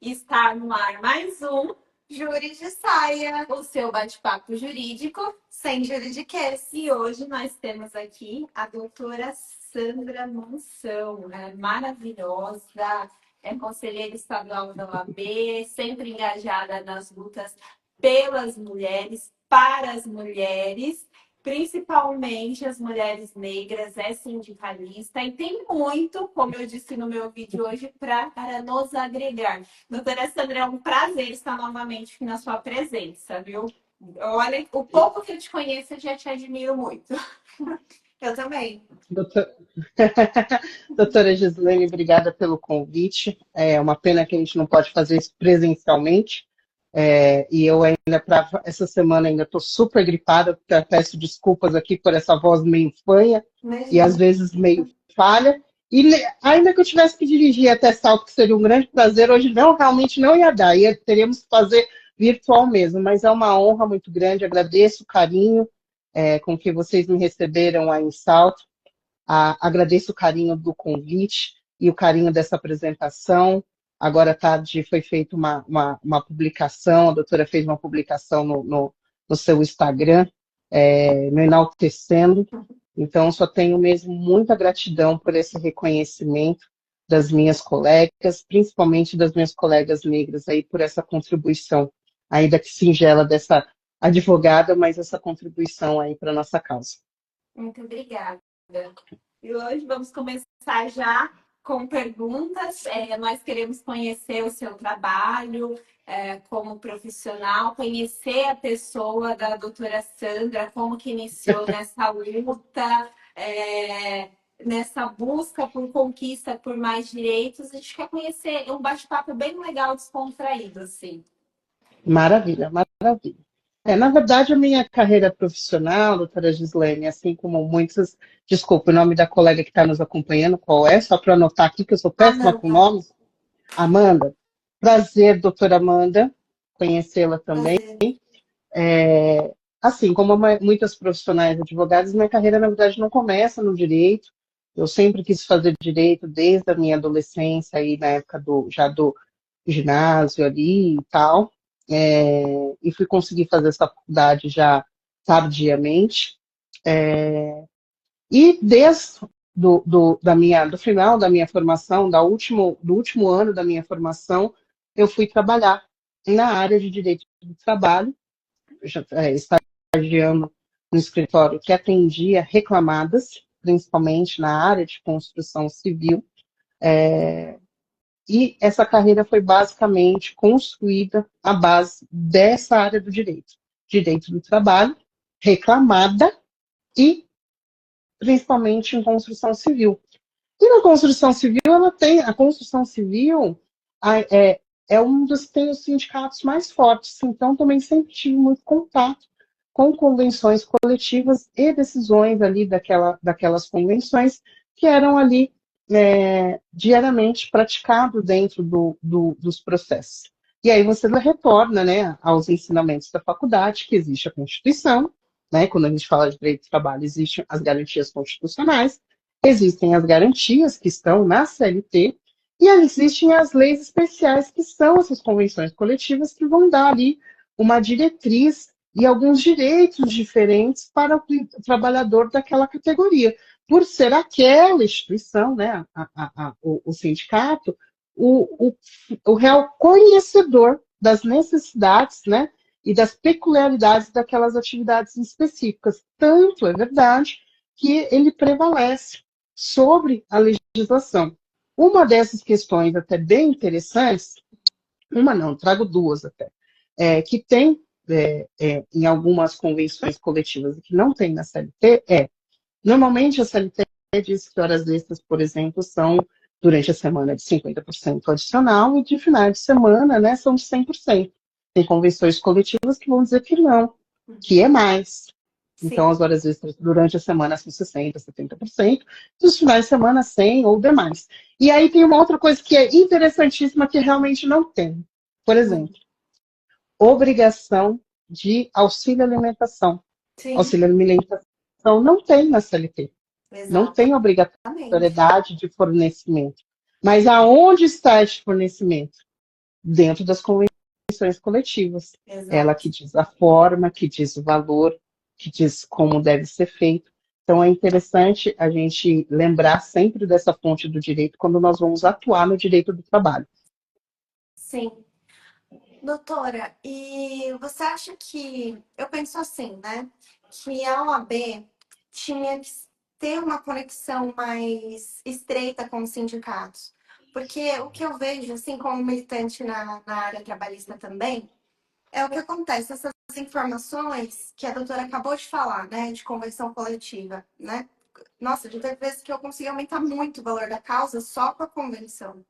Está no ar mais um, Júri de saia, o seu bate-papo jurídico. sem juridiquês. E hoje nós temos aqui a doutora Sandra Monção, maravilhosa, é conselheira estadual da OAB, sempre engajada nas lutas pelas mulheres, para as mulheres, principalmente as mulheres negras, é sindicalista e tem muito, como eu disse no meu vídeo hoje, para nos agregar. Doutora Sandra, é um prazer estar novamente aqui na sua presença, viu? Olha, o pouco que eu te conheço, eu já te admiro muito. Eu também. Doutor- Doutora Gislene, obrigada pelo convite. É uma pena que a gente não pode fazer isso presencialmente. E eu ainda, essa semana, ainda estou super gripada, peço desculpas aqui por essa voz meio fanha e às Imagina. vezes meio falha. E ainda que eu tivesse que dirigir até Salto, que seria um grande prazer, hoje não, realmente não ia dar, teríamos que fazer virtual mesmo, mas é uma honra muito grande, agradeço o carinho com que vocês me receberam aí em Salto. Agradeço o carinho do convite e o carinho dessa apresentação. Agora à tarde foi feita uma publicação, a doutora fez uma publicação no seu Instagram, me enaltecendo. Então, só tenho mesmo muita gratidão por esse reconhecimento das minhas colegas, principalmente das minhas colegas negras, aí, por essa contribuição, ainda que singela dessa advogada, mas essa contribuição aí para a nossa causa. Muito obrigada. E hoje vamos começar já com perguntas. Nós queremos conhecer o seu trabalho como profissional, conhecer a pessoa da doutora Sandra, como que iniciou nessa luta, nessa busca por conquista por mais direitos. A gente quer conhecer um bate-papo bem legal, descontraído, assim. Maravilha, maravilha. Na verdade, a minha carreira profissional, doutora Gislene, assim como muitas. Desculpe, o nome da colega que está nos acompanhando, qual é? Só para anotar aqui, que eu sou péssima com Amanda, nomes. Amanda. Prazer, doutora Amanda, conhecê-la também. prazer. Assim, como muitas profissionais advogadas, minha carreira, na verdade, não começa no direito. Eu sempre quis fazer direito desde a minha adolescência, aí, na época já do ginásio ali e tal. E fui conseguir fazer essa faculdade já tardiamente. E desde do final da minha formação, do último ano da minha formação, eu fui trabalhar na área de direito do trabalho, estagiando no escritório que atendia reclamadas, principalmente na área de construção civil. E essa carreira foi basicamente construída à base dessa área do direito. Direito do trabalho, reclamada e principalmente em construção civil. E na construção civil, a construção civil é um dos que tem os sindicatos mais fortes, então também sempre tive muito contato com convenções coletivas e decisões ali daquelas convenções que eram ali diariamente praticado dentro dos processos. E aí você retorna, né, aos ensinamentos da faculdade, que existe a Constituição, né, quando a gente fala de direito do trabalho, existem as garantias constitucionais, existem as garantias que estão na CLT, e existem as leis especiais, que são essas convenções coletivas que vão dar ali uma diretriz e alguns direitos diferentes para o trabalhador daquela categoria por ser aquela instituição, né, o sindicato, o real conhecedor das necessidades, né, e das peculiaridades daquelas atividades específicas. Tanto é verdade que ele prevalece sobre a legislação. Uma dessas questões até bem interessantes, uma não, trago duas até, que tem em algumas convenções coletivas e que não tem na CLT, normalmente, a CLT diz que horas extras, por exemplo, são durante a semana de 50% adicional e de finais de semana, né, são de 100%. Tem convenções coletivas que vão dizer que não, que é mais. Então, Sim. as horas extras durante a semana são 60%, 70%, e os finais de semana 100% ou demais. E aí tem uma outra coisa que é interessantíssima que realmente não tem. Por exemplo, obrigação de auxílio alimentação. Sim, Auxílio alimentação não tem na CLT. Não tem exatamente. obrigatoriedade de fornecimento. Mas aonde está esse fornecimento? dentro das convenções coletivas. Exato. Ela que diz a forma, que diz o valor, que diz como deve ser feito. Então, é interessante a gente lembrar sempre dessa fonte do direito quando nós vamos atuar no direito do trabalho. Sim. Doutora, e você acha que, eu penso assim, né, que a OAB tinha que ter uma conexão mais estreita com os sindicatos? Porque o que eu vejo, assim, como militante na área trabalhista também, é o que acontece, essas informações que a doutora acabou de falar, né, de convenção coletiva, né? Nossa, de ter vezes que eu consegui aumentar muito o valor da causa só com a convenção,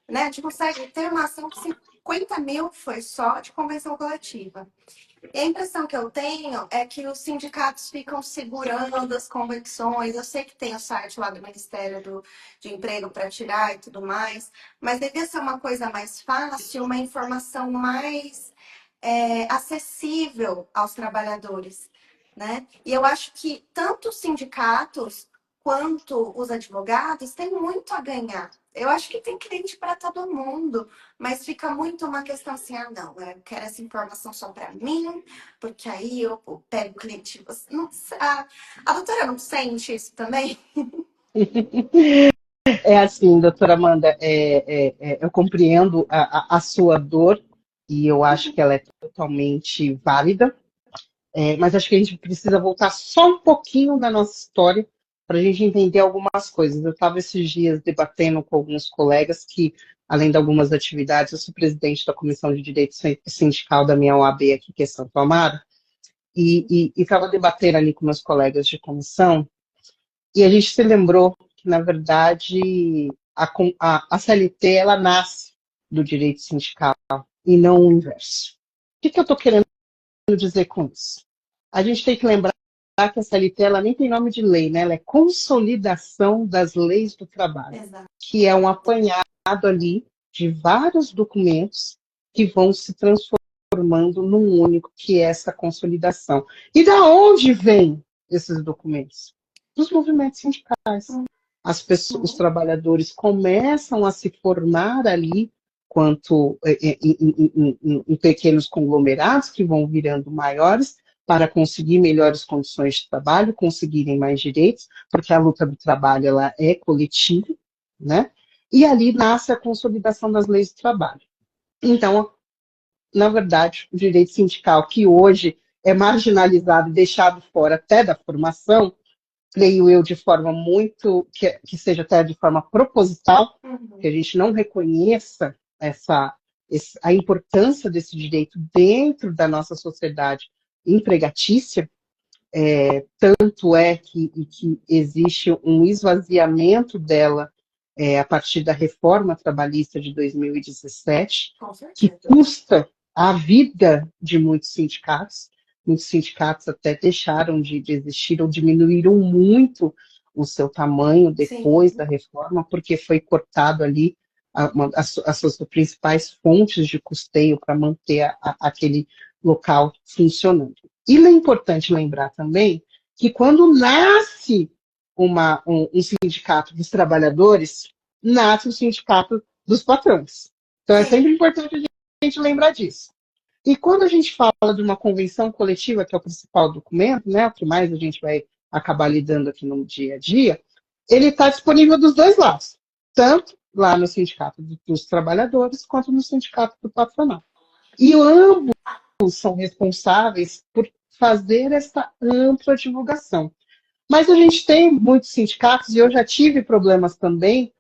né? A gente consegue ter uma ação que 50 mil foi só de convenção coletiva. E a impressão que eu tenho é que os sindicatos ficam segurando as convenções. Eu sei que tem o site lá do Ministério de Emprego para tirar e tudo mais, mas devia ser uma coisa mais fácil, uma informação mais acessível aos trabalhadores, né? E eu acho que tanto os sindicatos quanto os advogados têm muito a ganhar. Eu acho que tem cliente para todo mundo, mas fica muito uma questão assim, ah, não, eu quero essa informação só para mim, porque aí eu pego o cliente. Não, a doutora não sente isso também? É assim, doutora Amanda, eu compreendo a sua dor e eu acho que ela é totalmente válida. Mas acho que a gente precisa voltar só um pouquinho da nossa história para a gente entender algumas coisas. Eu estava esses dias debatendo com alguns colegas que, além de algumas atividades, eu sou presidente da Comissão de Direito Sindical da minha OAB aqui, que é Santo Amaro, e estava debatendo ali com meus colegas de comissão, e a gente se lembrou que, na verdade, a CLT, ela nasce do direito sindical e não o inverso. O que eu estou querendo dizer com isso? A gente tem que lembrar que a CLT ela nem tem nome de lei, né? Ela é consolidação das leis do trabalho, Exato. que é um apanhado ali de vários documentos que vão se transformando num único, que é essa consolidação. E da onde vêm esses documentos? Dos movimentos sindicais. As pessoas, os trabalhadores começam a se formar ali quanto em pequenos conglomerados que vão virando maiores para conseguir melhores condições de trabalho, conseguirem mais direitos, porque a luta do trabalho ela é coletiva, né? E ali nasce a consolidação das leis do trabalho. Então, na verdade, o direito sindical, que hoje é marginalizado e deixado fora até da formação, creio eu, de forma muito, que seja até de forma proposital, que a gente não reconheça a importância desse direito dentro da nossa sociedade empregatícia, tanto é que existe um esvaziamento dela a partir da reforma trabalhista de 2017, que custa a vida de muitos sindicatos. Muitos sindicatos até deixaram de existir ou diminuíram muito o seu tamanho depois da reforma, porque foi cortado ali as suas principais fontes de custeio para manter aquele local funcionando. E é importante lembrar também que quando nasce um sindicato dos trabalhadores, nasce o sindicato dos patrões. Então é sempre importante a gente lembrar disso. E quando a gente fala de uma convenção coletiva, que é o principal documento, né, o que mais a gente vai acabar lidando aqui no dia a dia, ele está disponível dos dois lados, tanto lá no sindicato dos trabalhadores, quanto no sindicato do patronal. E ambos são responsáveis por fazer essa ampla divulgação. Mas a gente tem muitos sindicatos, e eu já tive problemas também,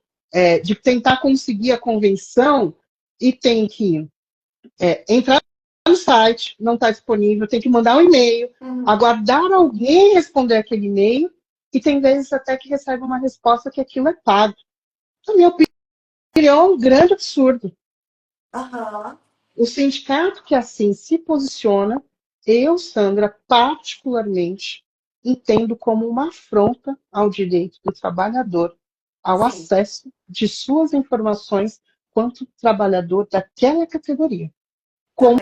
de tentar conseguir a convenção e tem que entrar no site, não está disponível, tem que mandar um e-mail, aguardar alguém responder aquele e-mail, e tem vezes até que recebe uma resposta que aquilo é pago. Na minha opinião, é um grande absurdo. O sindicato que assim se posiciona, eu, Sandra, particularmente, entendo como uma afronta ao direito do trabalhador, ao acesso de suas informações quanto trabalhador daquela categoria. Como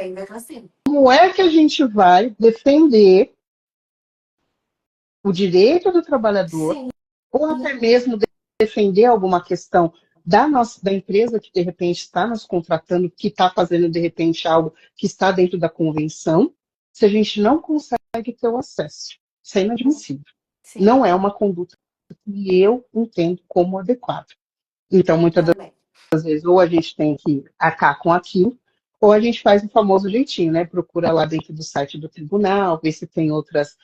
é que a gente vai defender o direito do trabalhador, ou até mesmo defender alguma questão da empresa que, de repente, está nos contratando, que está fazendo, de repente, algo que está dentro da convenção, se a gente não consegue ter o acesso. Isso é inadmissível. Sim, Não é uma conduta que eu entendo como adequada. Então, muitas também. das vezes, ou a gente tem que arcar com aquilo, ou a gente faz o famoso jeitinho, né? Procura lá dentro do site do tribunal, vê se tem outros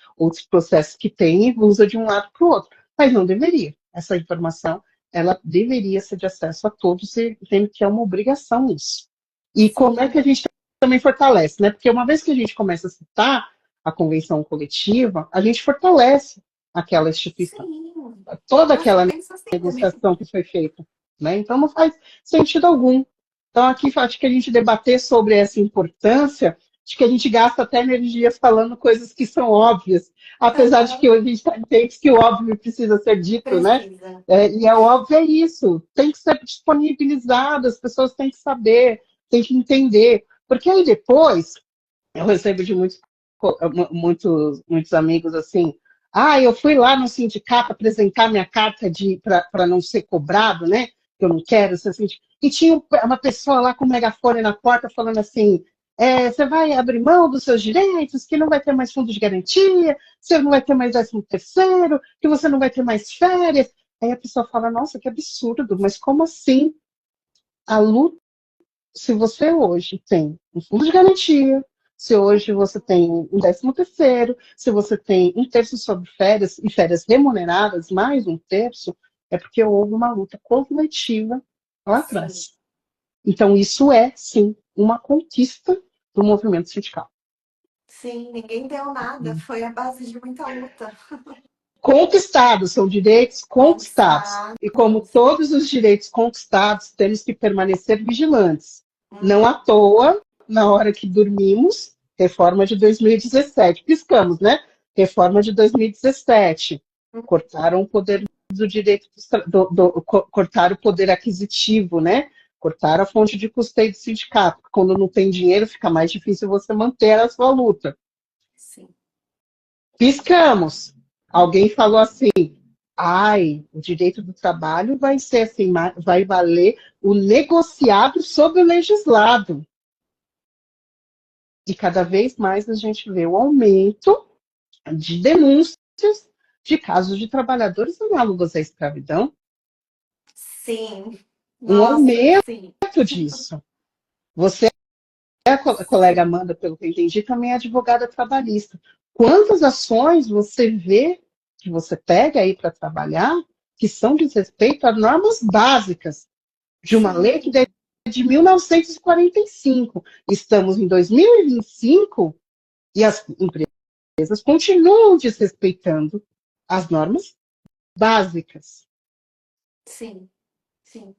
processos que tem e usa de um lado para o outro. Mas não deveria. Essa informação, ela deveria ser de acesso a todos, e tendo que é uma obrigação isso. E como é que a gente também fortalece, né? Porque uma vez que a gente começa a citar a convenção coletiva, a gente fortalece aquela instituição. Sim. Toda Nossa, aquela eu penso assim também. negociação que foi feita, né? Então não faz sentido algum. Então aqui acho que a gente debater sobre essa importância, acho que a gente gasta até energia falando coisas que são óbvias, apesar de que hoje a gente está em tempos que o óbvio precisa ser dito, né? Precisa. E é óbvio é isso, tem que ser disponibilizado, as pessoas têm que saber, têm que entender, porque aí depois eu recebo de muitos amigos assim, eu fui lá no sindicato apresentar minha carta para não ser cobrado, né? Que eu não quero ser sindicato. E tinha uma pessoa lá com o megafone na porta falando assim: você vai abrir mão dos seus direitos, que não vai ter mais fundo de garantia, você não vai ter mais 13º, que você não vai ter mais férias. Aí a pessoa fala: nossa, que absurdo, mas como assim? A luta, se você hoje tem um fundo de garantia, se hoje você tem um 13º, se você tem 1/3 sobre férias e férias remuneradas, mais 1/3, é porque houve uma luta coletiva lá atrás. Então, isso é, sim, uma conquista do movimento sindical. Sim, ninguém deu nada, foi a base de muita luta. Conquistados, são direitos conquistados. E como Conquistados. todos os direitos conquistados, temos que permanecer vigilantes. Não à toa, na hora que dormimos, reforma de 2017. Piscamos, né? Reforma de 2017. Cortaram o poder do direito, cortaram o poder aquisitivo, né? Cortaram a fonte de custeio do sindicato. Quando não tem dinheiro, fica mais difícil você manter a sua luta. Sim. Piscamos. Alguém falou assim: o direito do trabalho vai ser assim, vai valer o negociado sobre o legislado. E cada vez mais a gente vê o aumento de denúncias de casos de trabalhadores análogos à escravidão. Sim. Um Nossa, aumento sim. disso. Você, a colega Amanda, pelo que eu entendi, também é advogada trabalhista. Quantas ações você vê que você pega aí para trabalhar que são de respeito a normas básicas de uma lei que é de 1945. Estamos em 2025 e as empresas continuam desrespeitando as normas básicas. Sim. Sim.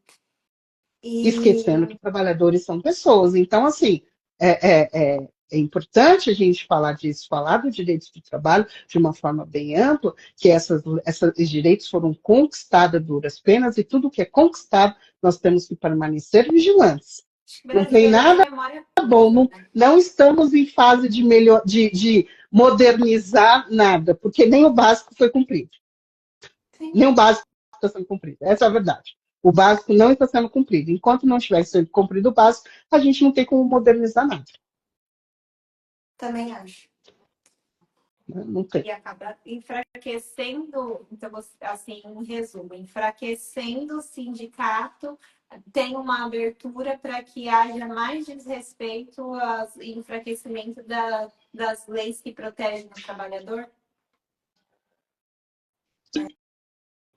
Esquecendo que trabalhadores são pessoas. Então, assim, é importante a gente falar disso, falar dos direitos do trabalho de uma forma bem ampla, que esses direitos foram conquistados a duras penas, e tudo que é conquistado, nós temos que permanecer vigilantes. Não tem nada bom, não estamos em fase de modernizar nada, porque nem o básico foi cumprido. Sim. Nem o básico está sendo cumprido. Essa é a verdade. O básico não está sendo cumprido. Enquanto não estiver sendo cumprido o básico, a gente não tem como modernizar nada. Também acho. Não tem. E acaba enfraquecendo, então, assim, em resumo, enfraquecendo o sindicato, tem uma abertura para que haja mais desrespeito e enfraquecimento das leis que protegem o trabalhador?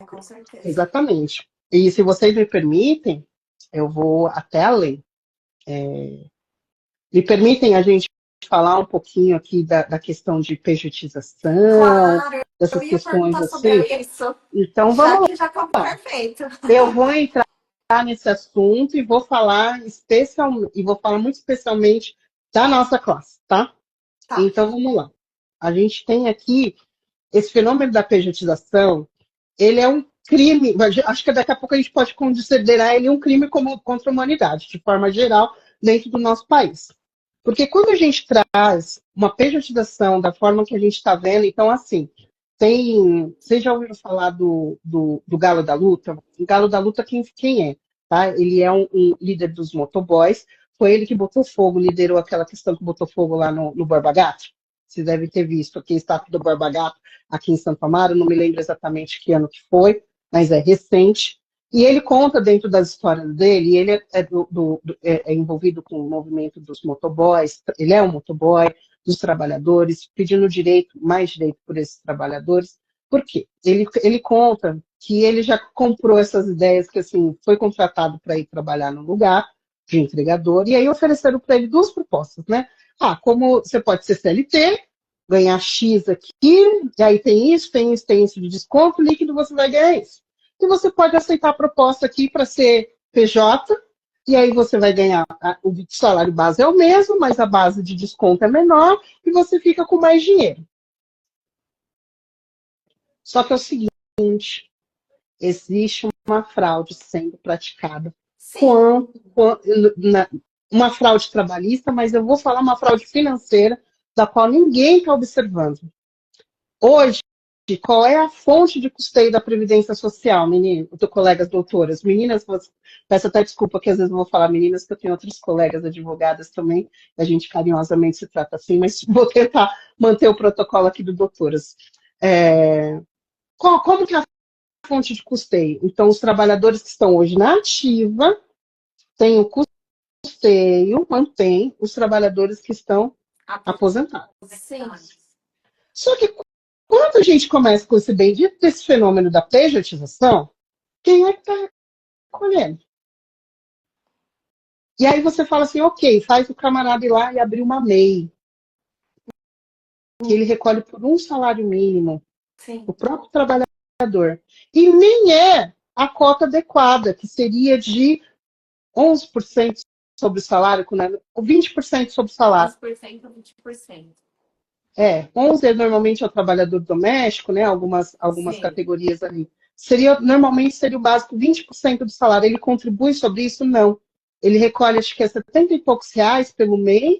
Com certeza. Exatamente. E se vocês me permitem, eu vou até além. Me permitem a gente falar um pouquinho aqui da questão de pejotização, Claro, dessas eu ia questões perguntar assim? sobre isso. Então, vamos Já ficou perfeito. Eu vou entrar nesse assunto e vou falar muito especialmente da nossa classe, tá? Tá. Então vamos lá. A gente tem aqui esse fenômeno da pejotização, ele é um crime, acho que daqui a pouco a gente pode considerar ele um crime contra a humanidade, de forma geral, dentro do nosso país. Porque quando a gente traz uma pejotização da forma que a gente está vendo, então assim, vocês já ouviram falar do Galo da Luta? O Galo da Luta, quem é? tá? Ele é um líder dos motoboys. Foi ele que botou fogo, liderou aquela questão que botou fogo lá no Borba Gato. Vocês devem ter visto aqui a estátua do Borba Gato aqui em Santo Amaro. Não me lembro exatamente que ano que foi, mas é recente. E ele conta dentro das histórias dele, ele é envolvido com o movimento dos motoboys, ele é um motoboy, dos trabalhadores, pedindo direito, mais direito por esses trabalhadores. Por quê? Ele conta que ele já comprou essas ideias, que assim, foi contratado para ir trabalhar num lugar de entregador, e aí ofereceram para ele duas propostas, né? Ah, como você pode ser CLT, ganhar X aqui, e aí tem isso, tem isso, tem isso de desconto, líquido você vai ganhar isso. E você pode aceitar a proposta aqui para ser PJ, e aí você vai ganhar, o salário base é o mesmo, mas a base de desconto é menor, e você fica com mais dinheiro. Só que é o seguinte, existe uma fraude sendo praticada. Uma fraude trabalhista, mas eu vou falar uma fraude financeira, da qual ninguém está observando. Hoje, qual é a fonte de custeio da Previdência Social, meninas, colegas doutoras? Meninas, peço até desculpa que às vezes eu vou falar meninas, porque eu tenho outras colegas advogadas também, a gente carinhosamente se trata assim, mas vou tentar manter o protocolo aqui do doutoras. Como que é a fonte de custeio? Então, os trabalhadores que estão hoje na ativa têm o custeio, mantém os trabalhadores que estão aposentados. Sim. Só que quando a gente começa com esse bendito desse fenômeno da pejotização, quem é que está colhendo? E aí você fala assim, ok, faz o camarada ir lá e abrir uma MEI, que ele recolhe por um salário mínimo, Sim. o próprio trabalhador. E nem é a cota adequada, que seria de 11% sobre o salário, ou 20% sobre o salário. 10% ou 20%. 11 normalmente é o trabalhador doméstico, né? Algumas categorias ali. Normalmente seria o básico 20% do salário. Ele contribui sobre isso? Não. Ele recolhe, acho que é 70 e poucos reais pelo mês,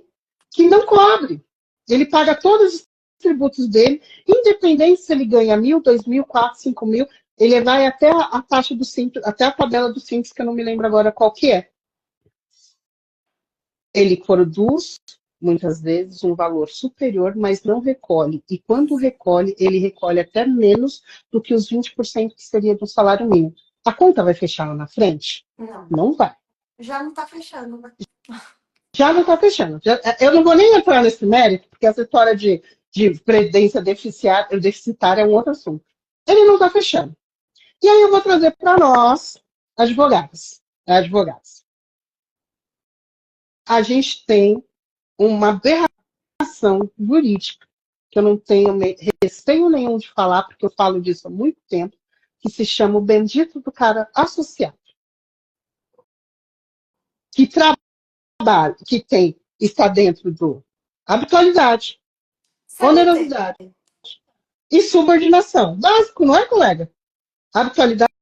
que não cobre. Ele paga todos os tributos dele, independente se ele ganha 1.000, 2.000, 4.000, 5.000, ele vai até a taxa do Simples, até a tabela do Simples, que eu não me lembro agora qual que é. Ele produz, muitas vezes, um valor superior, mas não recolhe. E quando recolhe, ele recolhe até menos do que os 20% que seria do salário mínimo. A conta vai fechar lá na frente? Não. Não vai. Já não está fechando, né? Já não está fechando. Eu não vou nem entrar nesse mérito, porque essa história de previdência deficitária é um outro assunto. Ele não está fechando. E aí eu vou trazer para nós, advogados. A gente tem uma aberração jurídica, que eu não tenho receio nenhum de falar, porque eu falo disso há muito tempo, que se chama o bendito do cara associado. Que trabalha, está dentro do habitualidade, onerosidade e subordinação. Básico, não é, colega? Habitualidade,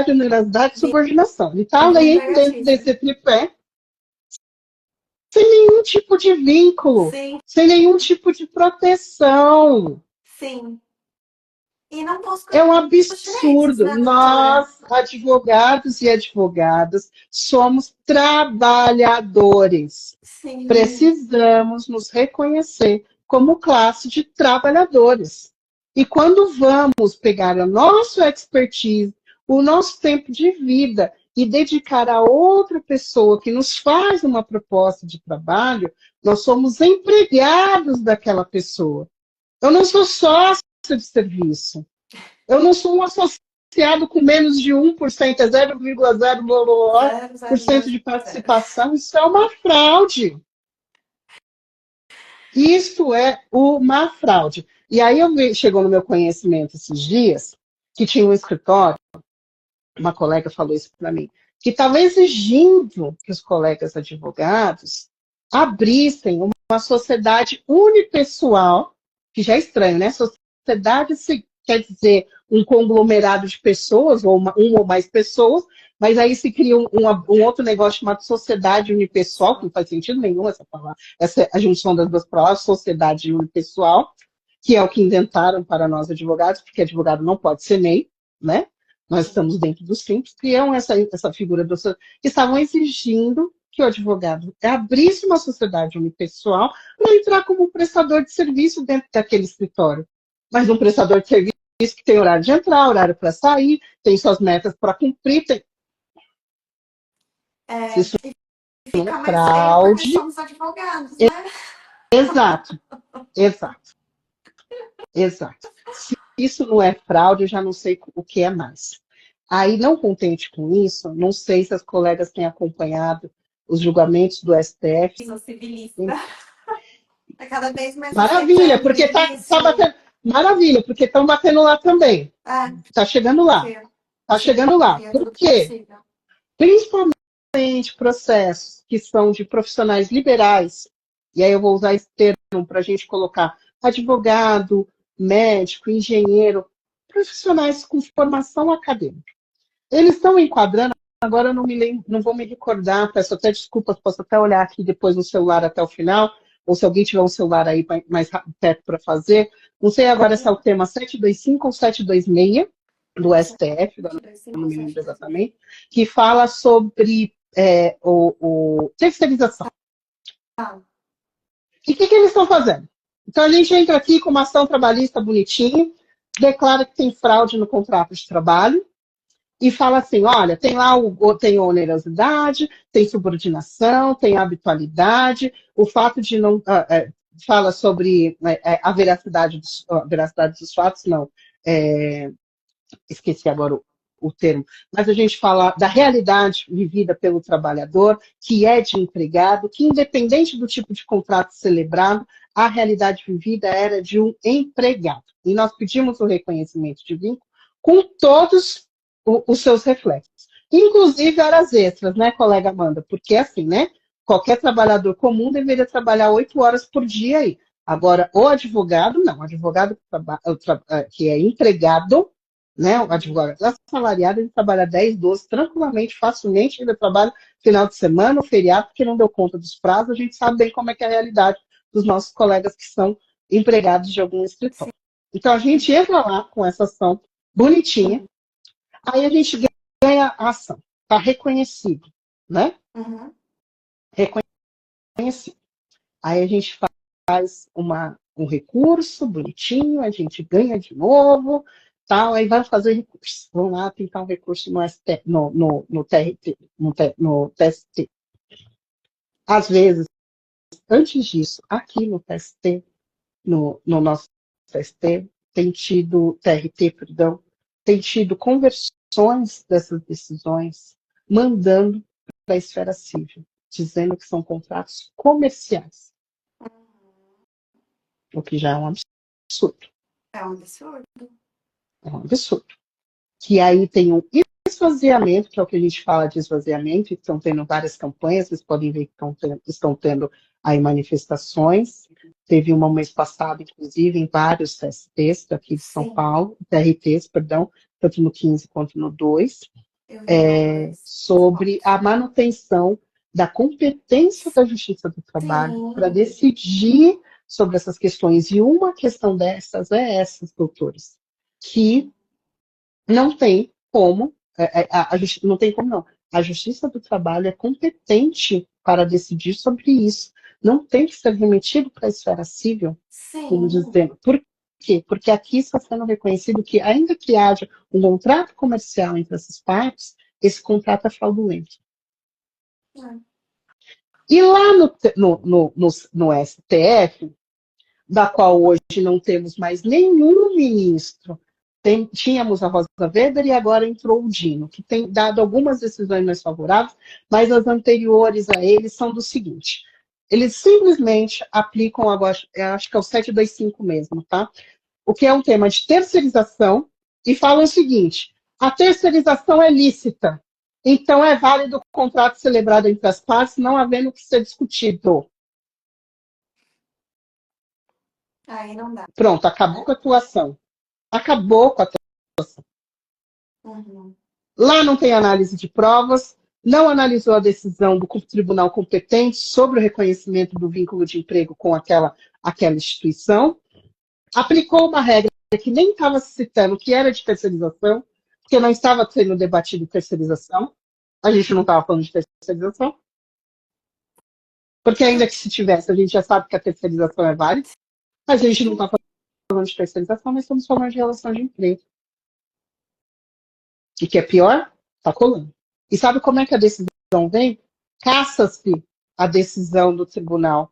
onerosidade e subordinação. Ele está além dentro desse tripé, sem nenhum tipo de vínculo, Sim. sem nenhum tipo de proteção. Sim. E não busca É um absurdo. direitos, né, Nós, advogados e advogadas, somos trabalhadores. Sim. Precisamos nos reconhecer como classe de trabalhadores. E quando vamos pegar a nossa expertise, o nosso tempo de vida e dedicar a outra pessoa que nos faz uma proposta de trabalho, nós somos empregados daquela pessoa. Eu não sou sócio de serviço. Eu não sou um associado com menos de 1%, é 0,0% de participação. Isso é uma fraude. Isso é uma fraude. E aí chegou no meu conhecimento esses dias que tinha um escritório, uma colega falou isso para mim, que estava exigindo que os colegas advogados abrissem uma sociedade unipessoal, que já é estranho, né? Sociedade quer dizer um conglomerado de pessoas, ou uma ou mais pessoas, mas aí se cria um outro negócio chamado sociedade unipessoal, que não faz sentido nenhum essa palavra, essa é a junção das duas palavras, sociedade unipessoal, que é o que inventaram para nós advogados, porque advogado não pode ser MEI, né? Nós estamos dentro dos crimes, criam essa figura que estavam exigindo que o advogado abrisse uma sociedade unipessoal para entrar como prestador de serviço dentro daquele escritório. Mas um prestador de serviço que tem horário de entrar, horário para sair, tem suas metas para cumprir. Isso E não fica é mais feio porque fraude. somos advogados, né? Exato, exato, exato. Se isso não é fraude, eu já não sei o que é mais. Aí, não contente com isso, não sei se as colegas têm acompanhado os julgamentos do STF. Sou civilista. É cada vez mais Maravilha, porque tá batendo. Maravilha, porque estão batendo lá também. Tá chegando lá. Tá chegando lá. Por quê? Principalmente processos que são de profissionais liberais, e aí eu vou usar esse termo para a gente colocar advogado, médico, engenheiro, profissionais com formação acadêmica. Eles estão enquadrando, agora eu não vou me recordar, peço até desculpas, posso até olhar aqui depois no celular até o final, ou se alguém tiver um celular aí mais perto para fazer. Não sei agora se é o tema 725 ou 726 do STF, não me lembro exatamente, que fala sobre terceirização. E o que eles estão fazendo? Então a gente entra aqui com uma ação trabalhista bonitinha, declara que tem fraude no contrato de trabalho, e fala assim, olha, tem lá tem onerosidade, tem subordinação, tem habitualidade, o fato de não... fala sobre a veracidade dos fatos, não. Esqueci agora o termo. Mas a gente fala da realidade vivida pelo trabalhador, que é de empregado, que independente do tipo de contrato celebrado, a realidade vivida era de um empregado. E nós pedimos o reconhecimento de vínculo com todos os seus reflexos. Inclusive horas extras, né, colega Amanda? Porque assim, né? Qualquer trabalhador comum deveria trabalhar 8 horas por dia aí. Agora, o advogado, não. O advogado que é empregado, né? O advogado assalariado, ele trabalha 10, 12, tranquilamente, facilmente, ele trabalha final de semana, feriado, porque não deu conta dos prazos, a gente sabe bem como é que é a realidade dos nossos colegas que são empregados de algum escritório. Então, a gente entra lá com essa ação bonitinha, aí a gente ganha a ação, está reconhecido, né? Reconhecido. Aí a gente faz um recurso bonitinho, a gente ganha de novo, tal, aí vai fazer recurso. Vamos lá tentar um recurso no TST. Às vezes, antes disso, aqui no TST, no nosso TST, tem tido conversões dessas decisões, mandando para a esfera civil, dizendo que são contratos comerciais. O que já é um absurdo. É um absurdo. É um absurdo. Que aí tem um esvaziamento, que é o que a gente fala de esvaziamento, e estão tendo várias campanhas, vocês podem ver que estão tendo aí manifestações. Teve uma mês passado, inclusive, em vários TSTs daqui de São Paulo, TRTs, perdão, tanto no 15 quanto no 2, sobre a manutenção da competência da Justiça do Trabalho para decidir sobre essas questões. E uma questão dessas é essas, doutores, que não tem como, não tem como não. A Justiça do Trabalho é competente para decidir sobre isso. Não tem que ser remetido para a esfera civil, como dizendo. Por quê? Porque aqui está sendo reconhecido que, ainda que haja um contrato comercial entre essas partes, esse contrato é fraudulento. E lá no STF, da qual hoje não temos mais nenhum ministro, tínhamos a Rosa Weber e agora entrou o Dino, que tem dado algumas decisões mais favoráveis, mas as anteriores a ele são do seguinte: eles simplesmente aplicam agora, acho que é o 725 mesmo, tá? O que é um tema de terceirização, e falam o seguinte: a terceirização é lícita, então é válido o contrato celebrado entre as partes, não havendo que ser discutido. Aí não dá. Pronto, acabou com a atuação. Acabou com a atuação. Lá não tem análise de provas, não analisou a decisão do tribunal competente sobre o reconhecimento do vínculo de emprego com aquela instituição, aplicou uma regra que nem estava se citando, que era de terceirização, porque não estava sendo debatido terceirização, a gente não estava falando de terceirização, porque ainda que se tivesse, a gente já sabe que a terceirização é válida, mas a gente não está falando de terceirização, nós estamos falando de relação de emprego. E que é pior, está colando. E sabe como é que a decisão vem? Caça-se a decisão do tribunal.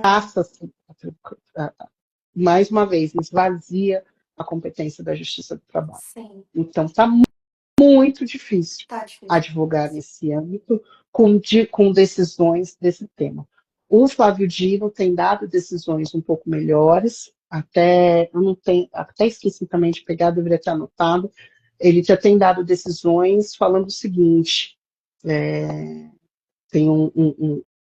Caça-se. Mais uma vez, esvazia a competência da Justiça do Trabalho. Sim. Então, está muito difícil Tá difícil. advogar nesse âmbito com decisões desse tema. O Flávio Dino tem dado decisões um pouco melhores, até eu não tenho, até esqueci também de pegar, deveria ter anotado. Ele já tem dado decisões falando o seguinte, tem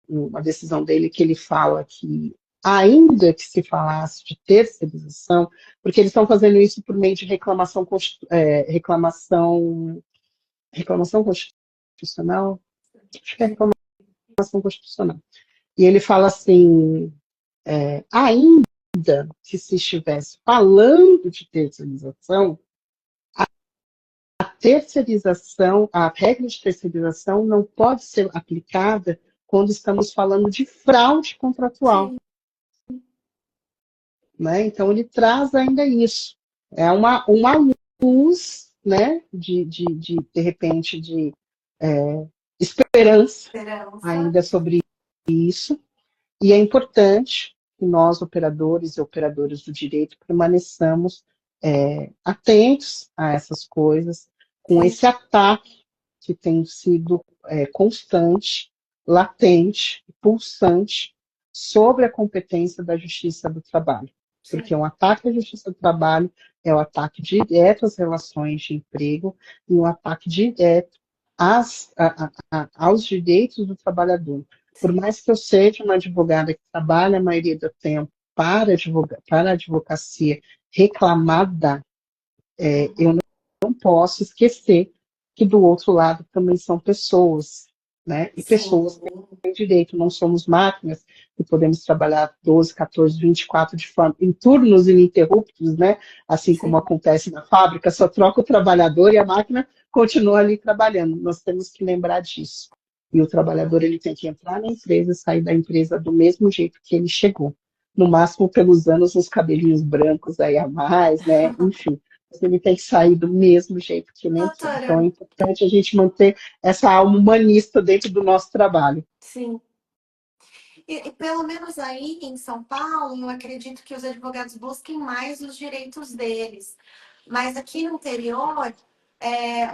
uma decisão dele que ele fala que, ainda que se falasse de terceirização, porque eles estão fazendo isso por meio de reclamação constitucional, acho que é reclamação constitucional. E ele fala assim, ainda que se estivesse falando de terceirização, a terceirização, a regra de terceirização não pode ser aplicada quando estamos falando de fraude contratual. Né? Então, ele traz ainda isso. É uma luz, né, de repente, de esperança ainda sobre isso. E é importante que nós, operadores e operadoras do direito, permaneçamos atentos a essas coisas, com esse ataque que tem sido constante, latente, pulsante, sobre a competência da Justiça do Trabalho. Porque um ataque à Justiça do Trabalho é um ataque direto às relações de emprego e um ataque direto aos direitos do trabalhador. Por mais que eu seja uma advogada que trabalha a maioria do tempo para a advocacia reclamada, eu não posso esquecer que do outro lado também são pessoas, né? E pessoas têm direito, não somos máquinas que podemos trabalhar 12, 14, 24 de forma, em turnos ininterruptos, né? Assim como acontece na fábrica, só troca o trabalhador e a máquina continua ali trabalhando. Nós temos que lembrar disso. E o trabalhador ele tem que entrar na empresa e sair da empresa do mesmo jeito que ele chegou. No máximo pelos anos, uns cabelinhos brancos aí a mais, né? Enfim. Ele tem que sair do mesmo jeito que ele entrou. Então é importante a gente manter essa alma humanista dentro do nosso trabalho. Sim. E pelo menos aí em São Paulo, eu acredito que os advogados busquem mais os direitos deles. Mas aqui no interior,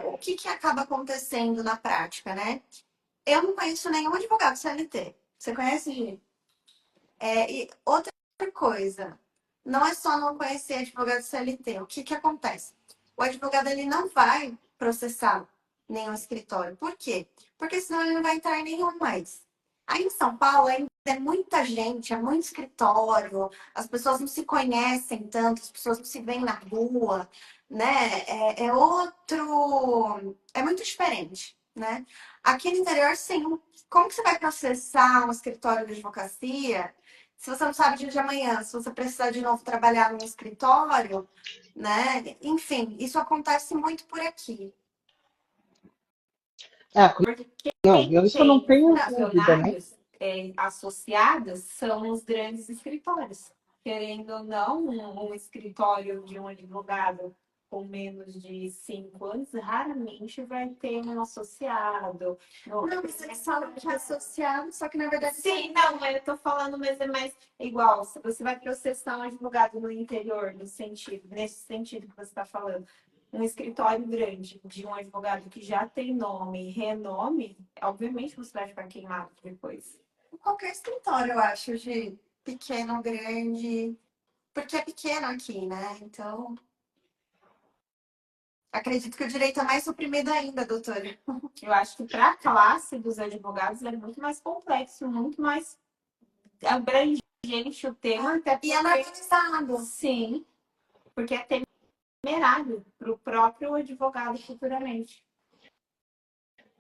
o que acaba acontecendo na prática, né? Eu não conheço nenhum advogado CLT. Você conhece, Gi? E outra coisa, não é só não conhecer advogado CLT. O que acontece? O advogado ele não vai processar nenhum escritório. Por quê? Porque senão ele não vai entrar em nenhum mais. Aí em São Paulo ainda é muita gente, é muito escritório, as pessoas não se conhecem tanto, as pessoas não se veem na rua, né? É muito diferente, né? Aqui no interior, sim. Como que você vai processar um escritório de advocacia se você não sabe o dia de amanhã, se você precisar de novo trabalhar num escritório, né? Enfim, isso acontece muito por aqui. Porque Isso eu não tenho dúvida, né? funcionários associados são os grandes escritórios. Querendo ou não, um escritório de um advogado com menos de 5 anos raramente vai ter um associado. Não, mas eles falam que é associado, só que na verdade... Sim, não, mas eu tô falando, mas é mais igual. Se você vai processar um advogado no interior, nesse sentido que você está falando, um escritório grande de um advogado que já tem nome e renome, obviamente você vai ficar queimado depois. Qualquer escritório, eu acho, de pequeno, grande, porque é pequeno aqui, né? Então, acredito que o direito é mais suprimido ainda, doutora. Eu acho que para a classe dos advogados é muito mais complexo, muito mais abrangente o tema. Até porque... E analisado. Sim, porque é temerário para o próprio advogado futuramente.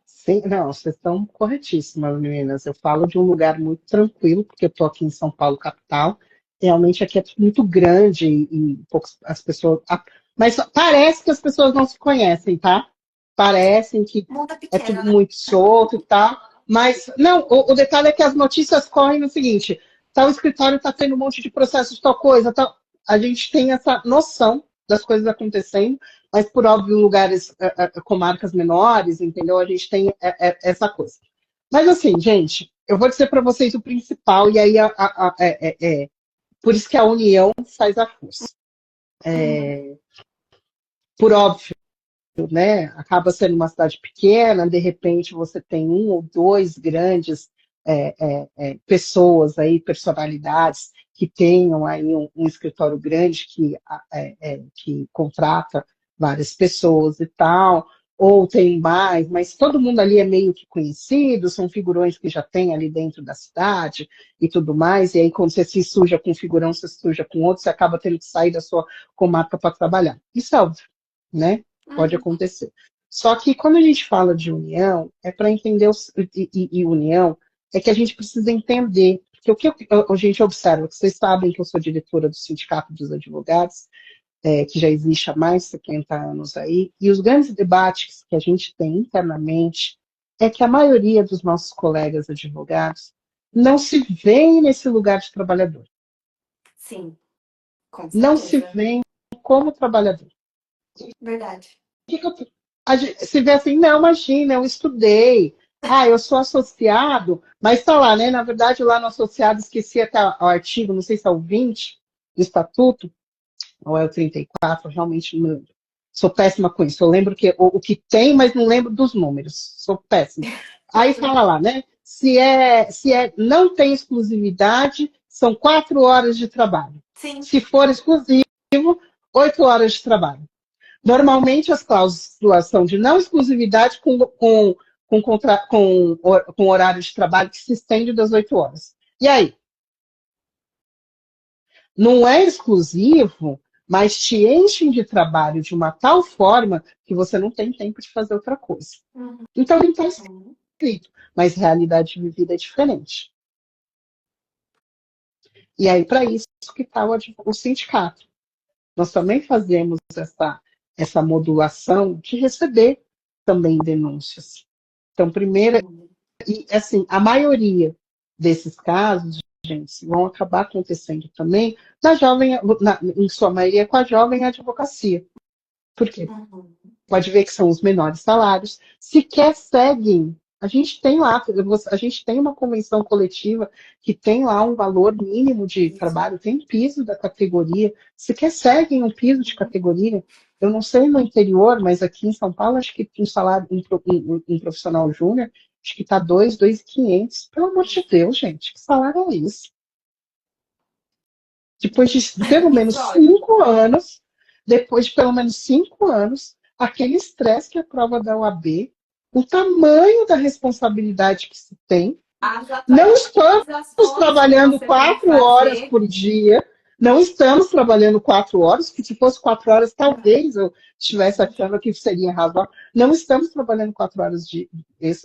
Sim, não, vocês estão corretíssimas, meninas. Eu falo de um lugar muito tranquilo, porque eu estou aqui em São Paulo, capital. Realmente aqui é tudo muito grande e as pessoas, Mas parece que as pessoas não se conhecem, tá? Parecem que Mundo é é pequeno, tudo né? muito solto e tal. Mas, não, o detalhe é que as notícias correm no seguinte: tal escritório está tendo um monte de processo de tal coisa, tal. A gente tem essa noção das coisas acontecendo, mas, por óbvio, em lugares, comarcas menores, entendeu? A gente tem essa coisa. Mas, assim, gente, eu vou dizer para vocês o principal, e aí por isso que a união faz a força. Por óbvio, né? Acaba sendo uma cidade pequena, de repente você tem um ou dois grandes pessoas aí, personalidades que tenham aí um escritório grande que contrata várias pessoas e tal, ou tem mais, mas todo mundo ali é meio que conhecido, são figurões que já tem ali dentro da cidade e tudo mais, e aí quando você se suja com um figurão, você se suja com outro, você acaba tendo que sair da sua comarca para trabalhar. Isso é óbvio, né? Pode Uhum. acontecer. Só que quando a gente fala de união, é para entender, e união, é que a gente precisa entender, porque o que a gente observa, que vocês sabem que eu sou diretora do Sindicato dos Advogados, que já existe há mais de 70 anos aí, e os grandes debates que a gente tem internamente é que a maioria dos nossos colegas advogados não se veem nesse lugar de trabalhador, Sim, com não se certeza. veem como trabalhador. Verdade. Se vê assim, não, imagina, eu estudei, eu sou associado, mas está lá, né? Na verdade, lá no associado, esqueci até o artigo, não sei se é o 20 do estatuto, ou é o 34, realmente não lembro. Sou péssima com isso. Eu lembro que o que tem, mas não lembro dos números. Sou péssima. Aí fala lá, né? Não tem exclusividade, são 4 horas de trabalho. Sim. Se for exclusivo, 8 horas de trabalho. Normalmente, as cláusulas são de não exclusividade com horário de trabalho que se estende das 8 horas. E aí? Não é exclusivo, mas te enchem de trabalho de uma tal forma que você não tem tempo de fazer outra coisa. Uhum. Então, não está escrito, mas realidade vivida é diferente. E aí, para isso que está o sindicato. Nós também fazemos essa modulação de receber também denúncias. Então, primeiro, e assim, a maioria desses casos, gente, vão acabar acontecendo também em sua maioria, com a jovem advocacia. Por quê? Uhum. Pode ver que são os menores salários, sequer seguem. A gente tem lá, a gente tem uma convenção coletiva que tem lá um valor mínimo de trabalho, tem piso da categoria, sequer seguem um piso de categoria. Eu não sei no interior, mas aqui em São Paulo, acho que um salário, um profissional júnior, acho que está 2.500. Pelo amor de Deus, gente, que salário é esse? Depois de pelo menos Risório. 5 anos, depois de pelo menos 5 anos, aquele estresse que é a prova da OAB, o tamanho da responsabilidade que se tem, As não estamos atualizações que trabalhando você tem que 4 horas fazer. por dia, não estamos trabalhando 4 horas, que se fosse 4 horas, talvez eu estivesse achando que seria razoável. Não estamos trabalhando 4 horas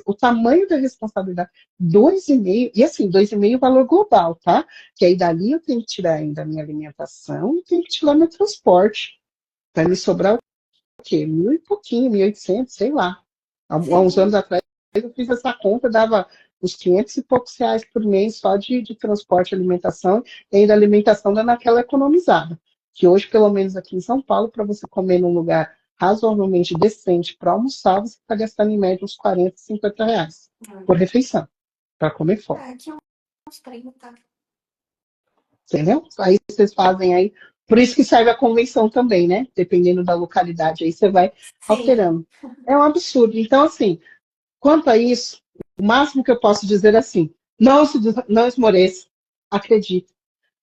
o tamanho da responsabilidade, 2,5, e assim, 2,5 valor global, tá? Que aí dali eu tenho que tirar ainda a minha alimentação e tenho que tirar meu transporte. Vai me sobrar o quê? 1.000 e pouquinho, 1.800, sei lá. Há uns anos atrás eu fiz essa conta, dava uns 500 e poucos reais por mês só de transporte e alimentação, e ainda a alimentação dá naquela economizada. Que hoje, pelo menos aqui em São Paulo, para você comer num lugar razoavelmente decente para almoçar, você está gastando em média uns 40, 50 reais por refeição, para comer fora. Aqui uns 30. Entendeu? Aí vocês fazem aí. Por isso que serve a convenção também, né? Dependendo da localidade, aí você vai Sim. alterando. É um absurdo. Então, assim, quanto a isso, o máximo que eu posso dizer é assim: não esmoreça, acredite.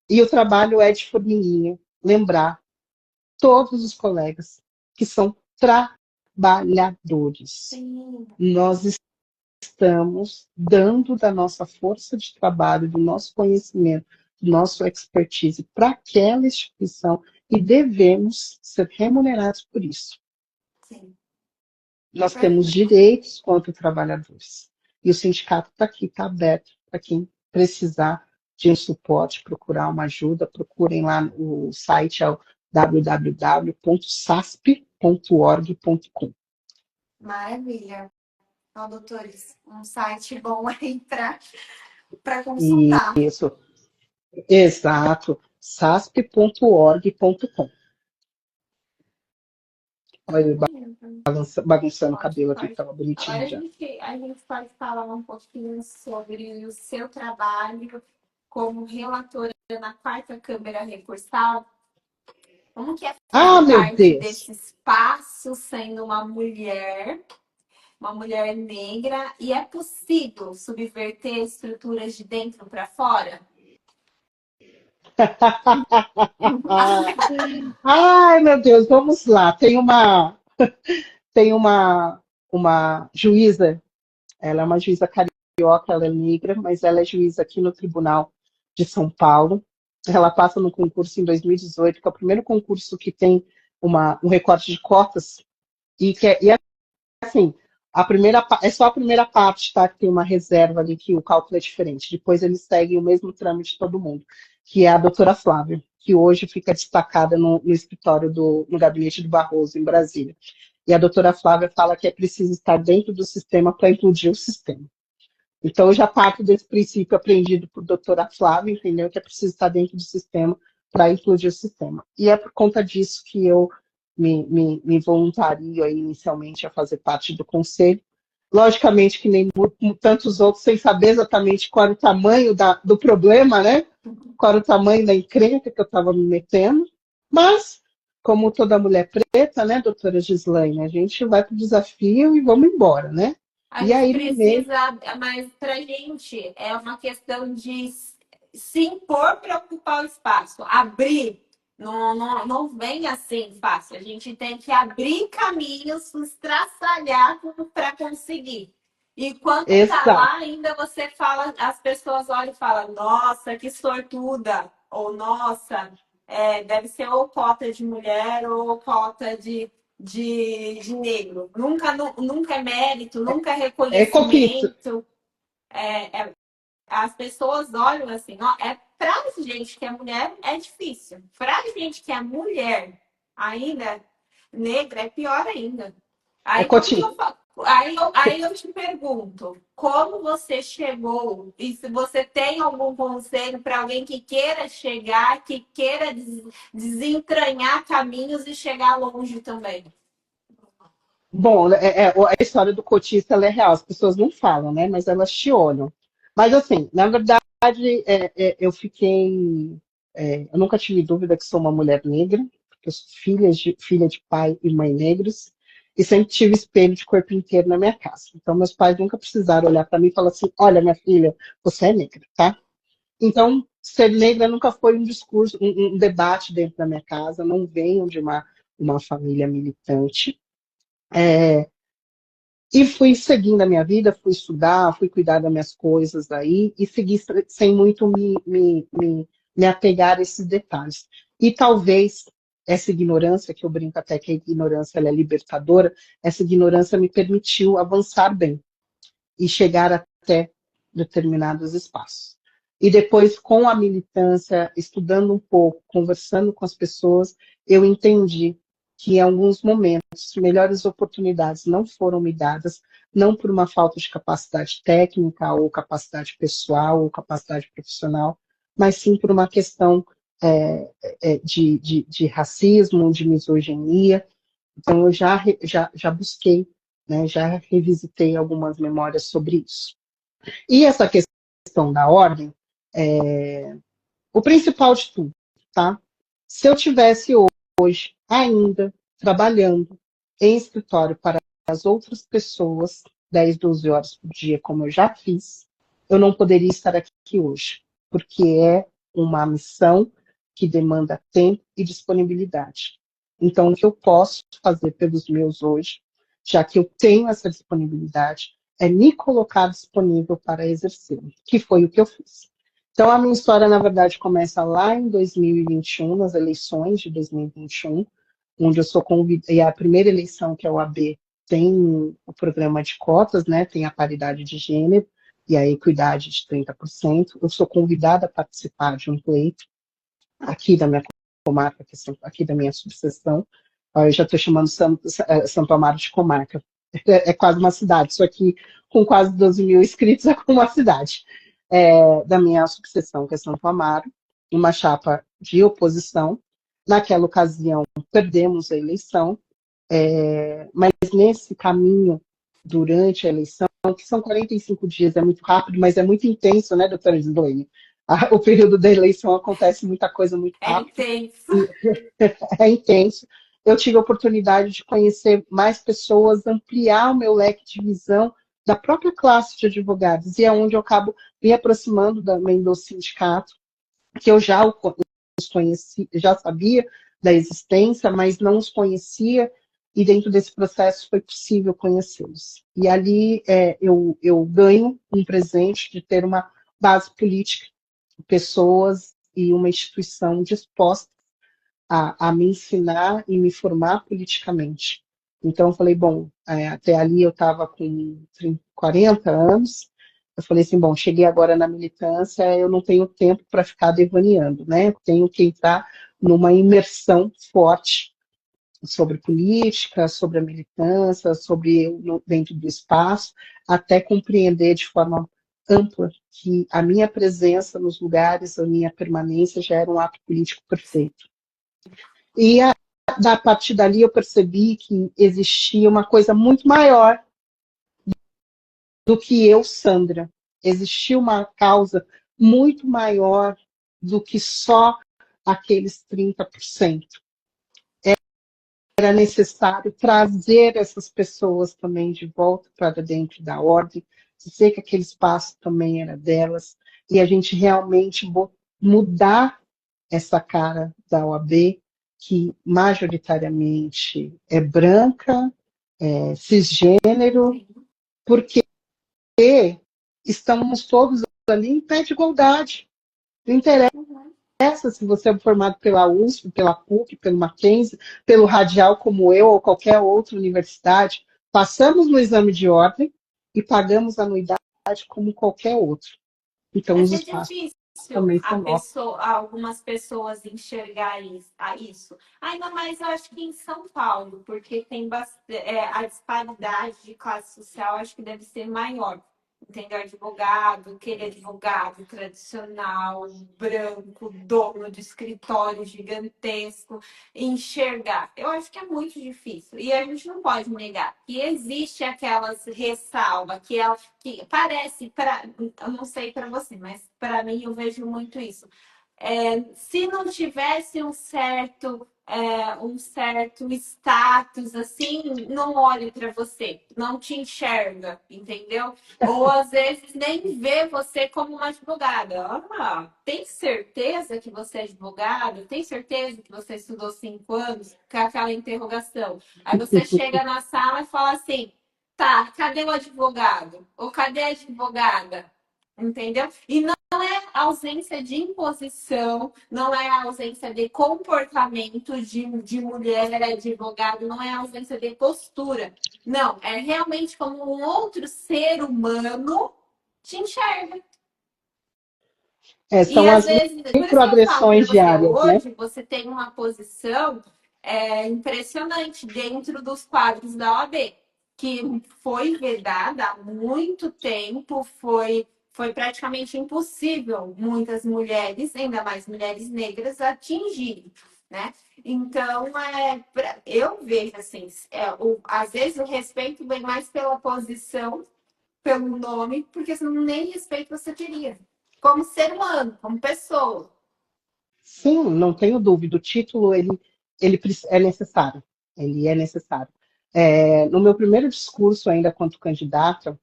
E o trabalho é de formiguinha. Lembrar todos os colegas que são trabalhadores. Sim. Nós estamos dando da nossa força de trabalho, do nosso conhecimento, do nosso expertise para aquela instituição e devemos ser remunerados por isso. Sim. Nós temos direitos quanto trabalhadores. E o sindicato está aqui, está aberto para quem precisar de um suporte, procurar uma ajuda, procurem lá o site, é o www.sasp.org.com. Maravilha. Ó, doutores, um site bom aí para consultar. Isso, exato, sasp.org.com. Olha ele bagunçando o cabelo aqui, que estava Agora bonitinho a já. gente pode falar um pouquinho sobre o seu trabalho como relatora na quarta Câmara Recursal. Como que é Ah, fazer meu parte Deus! desse espaço sendo uma mulher negra, e é possível subverter estruturas de dentro para fora? Ai, meu Deus, vamos lá. Tem uma juíza, ela é uma juíza carioca, ela é negra, mas ela é juíza aqui no Tribunal de São Paulo. Ela passa no concurso em 2018, que é o primeiro concurso que tem um recorte de cotas, e assim, é só a primeira parte, tá? Que tem uma reserva ali que o cálculo é diferente. Depois eles seguem o mesmo trâmite de todo mundo, que é a doutora Flávia, que hoje fica destacada no escritório no gabinete do Barroso, em Brasília. E a doutora Flávia fala que é preciso estar dentro do sistema para implodir o sistema. Então, eu já parto desse princípio aprendido por doutora Flávia, entendeu? Que é preciso estar dentro do sistema para implodir o sistema. E é por conta disso que eu me voluntario aí, inicialmente a fazer parte do conselho. Logicamente que nem tantos outros, sem saber exatamente qual era o tamanho do problema, né? Qual era o tamanho da encrenca que eu estava me metendo. Mas, como toda mulher preta, né, doutora Gislaine, a gente vai para o desafio e vamos embora, né? A E gente aí, no meio, precisa, mas para a gente é uma questão de se impor para ocupar o espaço, abrir. Não vem assim fácil. A gente tem que abrir caminhos, estraçalhar para conseguir. E quando tá exato. lá, ainda você fala, as pessoas olham e falam, nossa, que sortuda, ou nossa, deve ser ou cota de mulher ou cota de negro. Nunca é mérito, nunca é É coquito. reconhecimento. As pessoas olham assim, ó, pra gente que é mulher é difícil. Pra gente que é mulher ainda, negra, é pior ainda. É Aí como que eu cotinho. faço? Aí eu te pergunto, como você chegou? E se você tem algum conselho para alguém que queira chegar, que queira desentranhar caminhos e chegar longe também? Bom, a história do cotista ela é real, as pessoas não falam, né? Mas elas te olham. Mas assim, na verdade, eu fiquei. Eu nunca tive dúvida que sou uma mulher negra, porque eu sou filha de pai e mãe negros, e sempre tive espelho de corpo inteiro na minha casa. Então, meus pais nunca precisaram olhar para mim e falar assim: olha, minha filha, você é negra, tá? Então, ser negra nunca foi um discurso, um debate dentro da minha casa, não venho de uma família militante. E fui seguindo a minha vida, fui estudar, fui cuidar das minhas coisas aí, e segui sem muito me apegar a esses detalhes. E talvez essa ignorância, que eu brinco até que a ignorância ela é libertadora, essa ignorância me permitiu avançar bem e chegar até determinados espaços. E depois, com a militância, estudando um pouco, conversando com as pessoas, eu entendi que em alguns momentos melhores oportunidades não foram me dadas, não por uma falta de capacidade técnica, ou capacidade pessoal, ou capacidade profissional, mas sim por uma questão de racismo, de misoginia. Então, eu já busquei, né, já revisitei algumas memórias sobre isso. E essa questão da ordem, o principal de tudo, tá? Se eu tivesse hoje ainda trabalhando em escritório para as outras pessoas, 10, 12 horas por dia, como eu já fiz, eu não poderia estar aqui hoje, porque é uma missão que demanda tempo e disponibilidade. Então, o que eu posso fazer pelos meus hoje, já que eu tenho essa disponibilidade, é me colocar disponível para exercer, que foi o que eu fiz. Então, a minha história, na verdade, começa lá em 2021, nas eleições de 2021, onde eu sou convidada, e a primeira eleição, que é o AB, tem o programa de cotas, né, tem a paridade de gênero e a equidade de 30%. Eu sou convidada a participar de um pleito aqui da minha comarca aqui da minha subseção. Eu já estou chamando Santo Amaro de comarca. É quase uma cidade, isso aqui com quase 12 mil inscritos é como uma cidade. Da minha subseção, que é Santo Amaro, uma chapa de oposição. Naquela ocasião, perdemos a eleição, mas nesse caminho, durante a eleição, que são 45 dias, é muito rápido, mas é muito intenso, né, doutora Gislaine? O período da eleição acontece muita coisa muito rápido. É intenso. É intenso. Eu tive a oportunidade de conhecer mais pessoas, ampliar o meu leque de visão da própria classe de advogados, e é onde eu acabo me aproximando também do sindicato, que eu já os conheci, já sabia da existência, mas não os conhecia, e dentro desse processo foi possível conhecê-los. E ali eu ganho um presente de ter uma base política, pessoas e uma instituição disposta a me ensinar e me formar politicamente. Então, eu falei, bom, até ali eu estava com 40 anos, eu falei assim, bom, cheguei agora na militância, eu não tenho tempo para ficar devaneando, né? Eu tenho que entrar numa imersão forte sobre política, sobre a militância, sobre eu dentro do espaço, até compreender de forma ampla que a minha presença nos lugares, a minha permanência já era um ato político perfeito. E a partir dali eu percebi que existia uma coisa muito maior do que eu, Sandra. Existia uma causa muito maior do que só aqueles 30%. Era necessário trazer essas pessoas também de volta para dentro da ordem, dizer que aquele espaço também era delas, e a gente realmente mudar essa cara da OAB, que majoritariamente é branca, cisgênero, porque estamos todos ali em pé de igualdade. Não interessa se você é formado pela USP, pela PUC, pelo Mackenzie, pelo Radial como eu ou qualquer outra universidade, passamos no exame de ordem e pagamos anuidade como qualquer outro. Então, os espaços também são nossos. Algumas pessoas enxergar isso. Ainda mais eu acho que em São Paulo, porque tem a disparidade de classe social, acho que deve ser maior. Entendeu? Aquele advogado tradicional, branco, dono de escritório gigantesco, enxergar. Eu acho que é muito difícil. E a gente não pode negar que existe aquelas ressalvas, que parece, eu não sei para você, mas para mim eu vejo muito isso. Se não tivesse um certo status, assim, não olhe para você, não te enxerga, entendeu? Ou às vezes nem vê você como uma advogada. Tem certeza que você é advogado? Tem certeza que você estudou 5 anos? Com aquela interrogação. Aí você chega na sala e fala assim, tá, cadê o advogado? Ou cadê a advogada? Entendeu? E não é ausência de imposição, não é ausência de comportamento de mulher advogado, não é ausência de postura. Não, é realmente como um outro ser humano te enxerga. São as microagressões diárias, hoje, né? você tem uma posição impressionante dentro dos quadros da OAB, que foi vedada há muito tempo, foi praticamente impossível muitas mulheres, ainda mais mulheres negras, atingirem, né? Então, eu vejo assim, às vezes o respeito vem mais pela posição, pelo nome, porque senão nem respeito você teria. Como ser humano, como pessoa. Sim, não tenho dúvida. O título, ele é necessário. Ele é necessário. No meu primeiro discurso, ainda quanto candidata,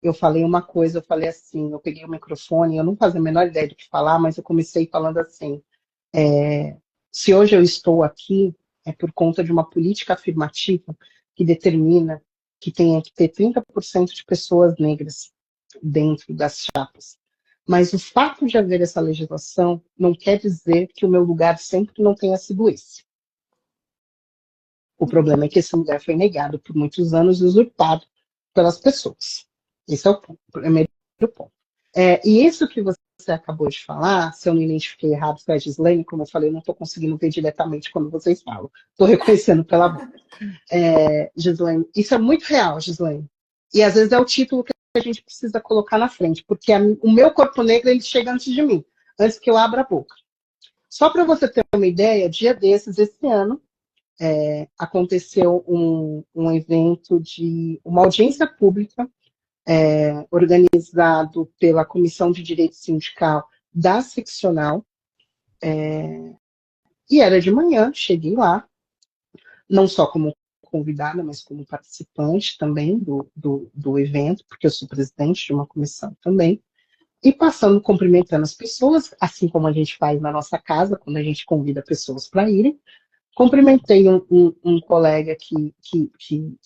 eu falei uma coisa, eu falei assim, eu peguei o microfone, eu não fazia a menor ideia do que falar, mas eu comecei falando assim, se hoje eu estou aqui, é por conta de uma política afirmativa que determina que tenha que ter 30% de pessoas negras dentro das chapas. Mas o fato de haver essa legislação não quer dizer que o meu lugar sempre não tenha sido esse. O problema é que esse lugar foi negado por muitos anos, usurpado pelas pessoas. Esse é o primeiro ponto. E isso que você você acabou de falar, se eu não identifiquei errado, foi a Gislaine, como eu falei, eu não estou conseguindo ver diretamente quando vocês falam. Estou reconhecendo pela voz. Gislaine, isso é muito real, Gislaine. E às vezes é o título que a gente precisa colocar na frente, porque o meu corpo negro ele chega antes de mim, antes que eu abra a boca. Só para você ter uma ideia, dia desses, esse ano, aconteceu um evento de uma audiência pública organizado pela Comissão de Direito Sindical da Seccional, e era de manhã, cheguei lá, não só como convidada, mas como participante também do evento, porque eu sou presidente de uma comissão também, e passando, cumprimentando as pessoas, assim como a gente faz na nossa casa, quando a gente convida pessoas para irem. Cumprimentei um colega que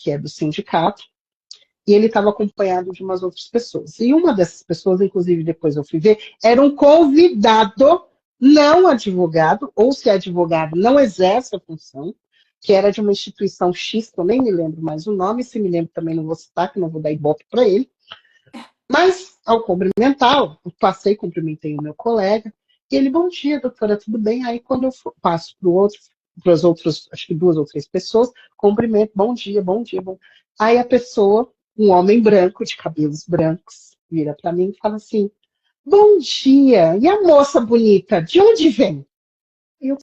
é do sindicato, e ele estava acompanhado de umas outras pessoas. E uma dessas pessoas, inclusive, depois eu fui ver, era um convidado, não advogado, ou se é advogado, não exerce a função, que era de uma instituição X, que eu nem me lembro mais o nome, se me lembro também não vou citar, que não vou dar ibope para ele. Mas, ao cumprimentá-lo, eu passei, cumprimentei o meu colega, e ele, bom dia, doutora, tudo bem? Aí, quando eu passo para as outras, acho que 2 ou 3 pessoas, cumprimento, bom dia, bom dia, bom. Aí a pessoa, um homem branco, de cabelos brancos, vira para mim e fala assim, bom dia, e a moça bonita, de onde vem? E eu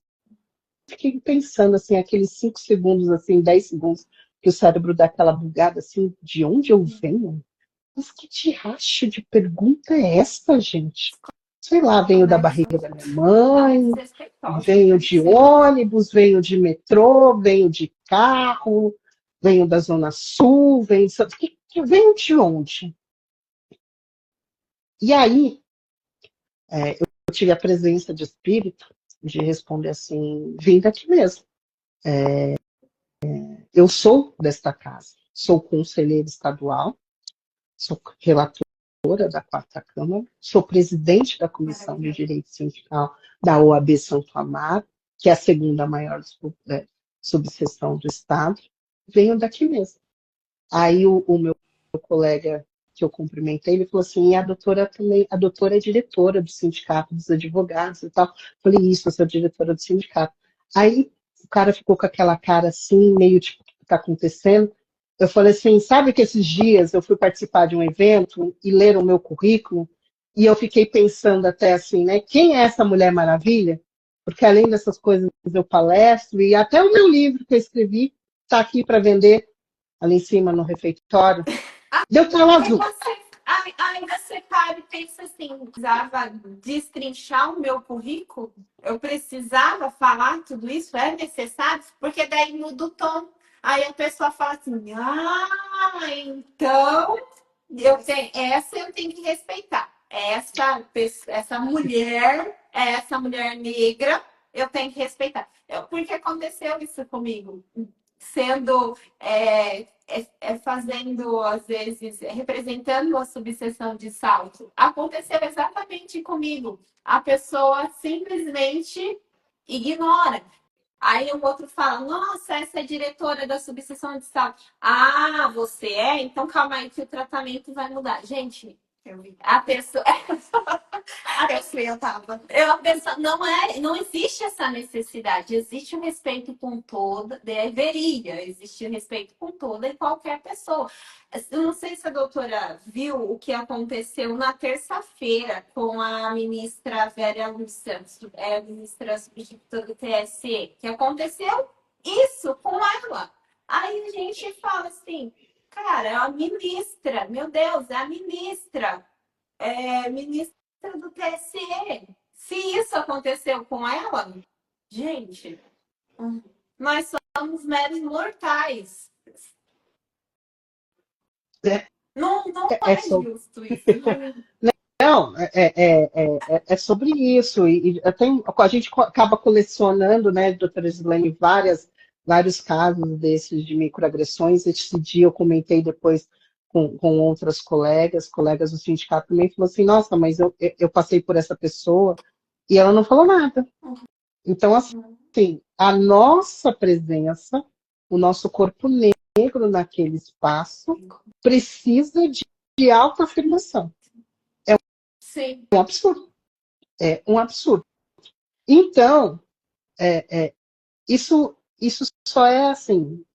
fiquei pensando, assim, aqueles 5 segundos, assim, 10 segundos, que o cérebro dá aquela bugada, assim, de onde eu venho? Mas que tirracho de pergunta é essa, gente? Sei lá, venho da barriga da minha mãe, venho de ônibus, venho de metrô, venho de carro, venho da Zona Sul, venho de onde? E aí, eu tive a presença de espírito de responder assim, vim daqui mesmo. Eu sou desta casa, sou conselheira estadual, sou relatora da 4ª Câmara, sou presidente da Comissão de Direito Sindical da OAB Santo Amaro, que é a 2ª maior subseção do Estado, venho daqui mesmo. Aí o meu colega que eu cumprimentei, ele falou assim, e a doutora também, a doutora é diretora do Sindicato dos Advogados e tal. Falei, isso, eu sou diretora do sindicato. Aí o cara ficou com aquela cara assim, meio tipo, o que está acontecendo? Eu falei assim, sabe que esses dias eu fui participar de um evento e leram o meu currículo e eu fiquei pensando até assim, né? Quem é essa Mulher Maravilha? Porque além dessas coisas eu palestro e até o meu livro que eu escrevi está aqui para vender ali em cima no refeitório. Deu tela azul. Ainda você para e pensa assim, precisava destrinchar o meu currículo? Eu precisava falar tudo isso? É necessário? Porque daí muda o tom. Aí a pessoa fala assim, então essa eu tenho que respeitar. Essa mulher negra, eu tenho que respeitar. Porque aconteceu isso comigo. Sendo fazendo, às vezes, representando a subseção de salto. Aconteceu exatamente comigo. A pessoa simplesmente ignora. Aí o outro fala, nossa, essa é diretora da subseção de salto. Ah, você é? Então calma aí que o tratamento vai mudar. Gente, a pessoa... não existe essa necessidade, existe o respeito com toda, deveria existir o respeito com toda e qualquer pessoa. Eu não sei se a doutora viu o que aconteceu na terça-feira com a ministra Vera Luz Santos, ministra substituta do TSE, que aconteceu isso com ela. Aí a gente fala assim, cara, é a ministra, meu Deus, é a ministra do TSE. Se isso aconteceu com ela, gente, nós somos meros mortais. Não é justo isso. Não, é sobre isso. A gente acaba colecionando, né, doutora Islane, vários casos desses de microagressões. Esse dia eu comentei depois com outras colegas do sindicato também, falou assim, nossa, mas eu passei por essa pessoa e ela não falou nada. Então, assim, a nossa presença, o nosso corpo negro naquele espaço precisa de autoafirmação. Sim. É um absurdo. é um absurdo. Então, isso só é assim,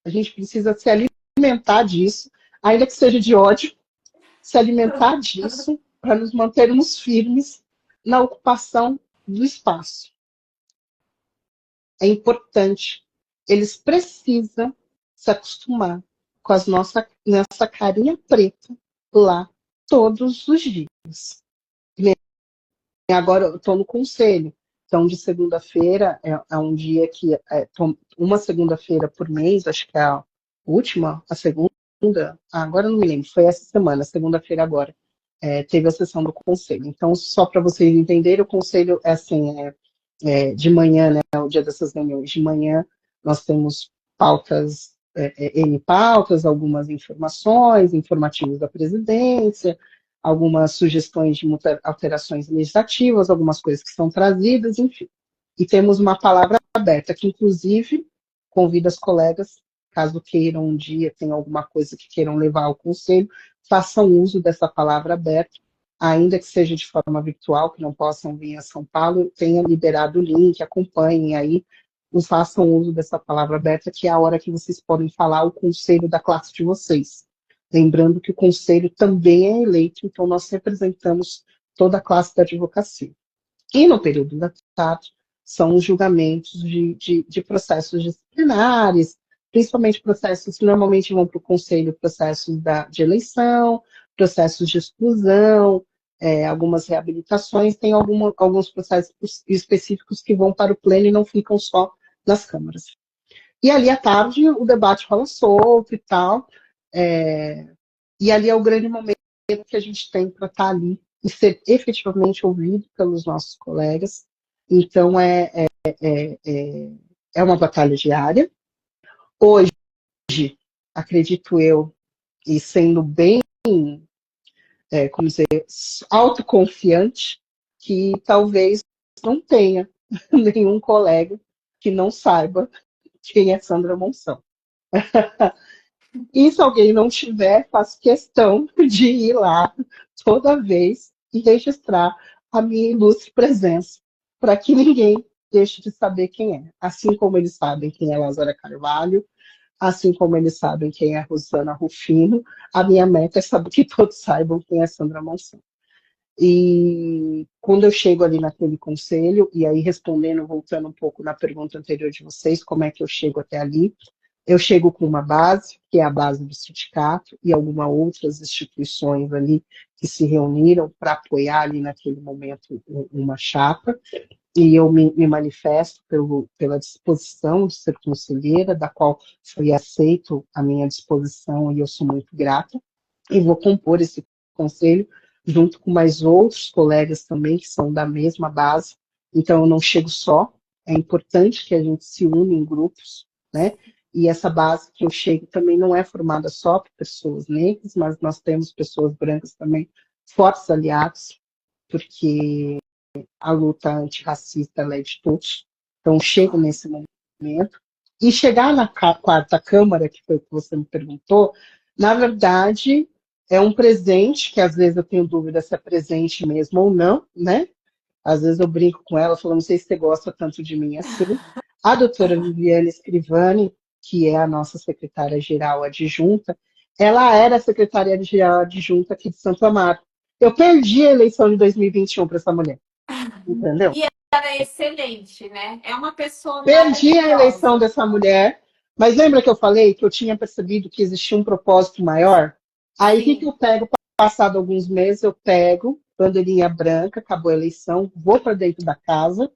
a gente precisa se alimentar disso, ainda que seja de ódio, se alimentar disso para nos mantermos firmes na ocupação do espaço. É importante. Eles precisam se acostumar com nessa carinha preta lá todos os dias. E agora eu estou no conselho. Então, de segunda-feira é um dia que uma segunda-feira por mês, acho que é a última, a segunda, agora não me lembro, foi essa semana, segunda-feira agora, teve a sessão do conselho. Então, só para vocês entenderem, o conselho é assim, de manhã, né, o dia dessas reuniões de manhã, nós temos pautas, N pautas, algumas informações, informativos da presidência, algumas sugestões de alterações legislativas, algumas coisas que são trazidas, enfim. E temos uma palavra aberta, que inclusive convido as colegas, caso queiram um dia, tenham alguma coisa que queiram levar ao conselho, façam uso dessa palavra aberta, ainda que seja de forma virtual, que não possam vir a São Paulo, tenha liberado o link, acompanhem aí, façam uso dessa palavra aberta, que é a hora que vocês podem falar o conselho da classe de vocês. Lembrando que o conselho também é eleito, então nós representamos toda a classe da advocacia. E no período da tarde, são os julgamentos de processos disciplinares, principalmente processos que normalmente vão para o conselho, processos de eleição, processos de exclusão, algumas reabilitações, tem alguns processos específicos que vão para o pleno e não ficam só nas câmaras. E ali à tarde o debate rola solto e tal, e ali é o grande momento que a gente tem para estar ali e ser efetivamente ouvido pelos nossos colegas. Então, é uma batalha diária. Hoje, acredito eu, e sendo bem, como dizer, autoconfiante, que talvez não tenha nenhum colega que não saiba quem é Sandra Monção. E se alguém não tiver, faço questão de ir lá toda vez e registrar a minha ilustre presença, para que ninguém deixe de saber quem é. Assim como eles sabem quem é Lázara Carvalho, assim como eles sabem quem é Rosana Rufino, a minha meta é saber que todos saibam quem é Sandra Monção. E quando eu chego ali naquele conselho, e aí respondendo, voltando um pouco na pergunta anterior de vocês, como é que eu chego até ali, eu chego com uma base, que é a base do sindicato, e algumas outras instituições ali que se reuniram para apoiar ali naquele momento uma chapa, e eu me manifesto pela disposição de ser conselheira, da qual foi aceito a minha disposição, e eu sou muito grata, e vou compor esse conselho junto com mais outros colegas também, que são da mesma base, então eu não chego só, é importante que a gente se une em grupos, né? E essa base que eu chego também não é formada só por pessoas negras, mas nós temos pessoas brancas também, fortes aliados, porque a luta antirracista ela é de todos. Então, chego nesse momento. E chegar na quarta Câmara, que foi o que você me perguntou, na verdade, é um presente, que às vezes eu tenho dúvida se é presente mesmo ou não, né? Às vezes eu brinco com ela, falando, não sei se você gosta tanto de mim assim. A doutora Viviane Scrivani, que é a nossa secretária-geral adjunta, ela era a secretária-geral adjunta aqui de Santo Amaro. Eu perdi a eleição de 2021 para essa mulher, entendeu? E ela é excelente, né? É uma pessoa Perdi a eleição maravilhosa. dessa mulher, mas lembra que eu falei que eu tinha percebido que existia um propósito maior? Aí o que eu pego, passado alguns meses, eu pego, bandeirinha branca, acabou a eleição, vou para dentro da casa,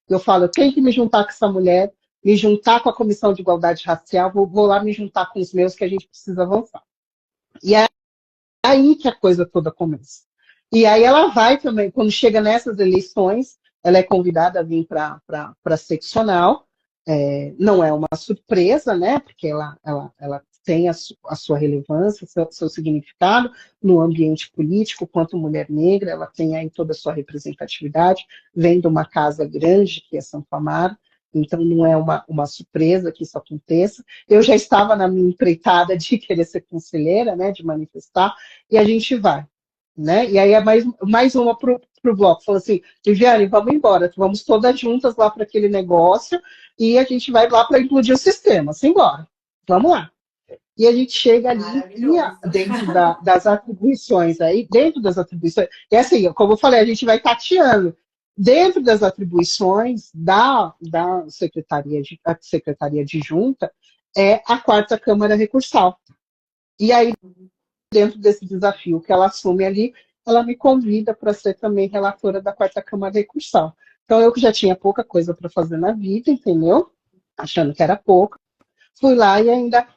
eu falo, eu tenho que me juntar com essa mulher, me juntar com a Comissão de Igualdade Racial, vou lá me juntar com os meus que a gente precisa avançar. E é aí que a coisa toda começa. E aí ela vai também, quando chega nessas eleições, ela é convidada a vir para a seccional, não é uma surpresa, né, porque ela tem a sua relevância, seu significado no ambiente político, quanto mulher negra, ela tem aí toda a sua representatividade, vem de uma casa grande, que é Santo Amaro, então não é uma surpresa que isso aconteça. Eu já estava na minha empreitada de querer ser conselheira, né, de manifestar, e a gente vai. Né? E aí é mais uma pro bloco, falou assim, Viviane, vamos embora, vamos todas juntas lá para aquele negócio e a gente vai lá para implodir o sistema, simbora, vamos lá. E a gente chega ali Maravilhoso. dentro das atribuições aí, dentro das atribuições, e assim, como eu falei, a gente vai tateando. Dentro das atribuições da Secretaria Adjunta é a quarta Câmara Recursal. E aí, dentro desse desafio que ela assume ali, ela me convida para ser também relatora da quarta Câmara Recursal. Então, eu que já tinha pouca coisa para fazer na vida, entendeu? Achando que era pouco, fui lá e ainda